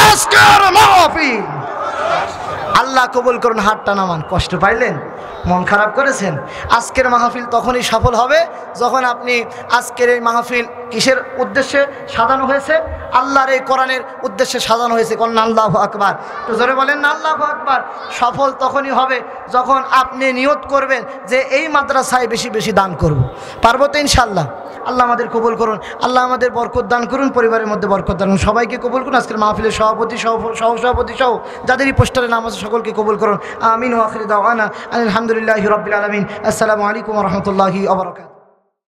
আজকের মাহফিল আল্লাহ কবুল করুন। হাতটা নামান। কষ্ট পাইলেন? মন খারাপ করেছেন? আজকের মাহফিল তখনই সফল হবে যখন আপনি আজকের এই মাহফিল কিসের উদ্দেশ্যে সাজানো হয়েছে? আল্লাহর এই কোরআনের উদ্দেশ্যে সাজানো হয়েছে। কন্যা আল্লাহু আকবার। তো জোরে বলেন না আল্লাহু আকবার। সফল তখনই হবে যখন আপনি নিয়ত করবেন যে এই মাদ্রাসায় বেশি বেশি দান করব। পারবো তো ইনশাআল্লাহ? আল্লাহ আমাদের কবুল করুন, আল্লাহ আমাদের বরকত দান করুন, পরিবারের মধ্যে বরকত দান করুন। সবাইকে কবুল করুন। আজকের মাহফিলের সভাপতি, সহসভাপতি সহ যাদেরই পোস্টারে নাম আছে সকলকে কবুল করুন। আমিন ওয়া আখিরু দাওয়ানা আলহামদুলিল্লাহি রাব্বিল আলামিন। আসসালামু আলাইকুম ওয়া রাহমাতুল্লাহি ওয়া বারাকাতুহু।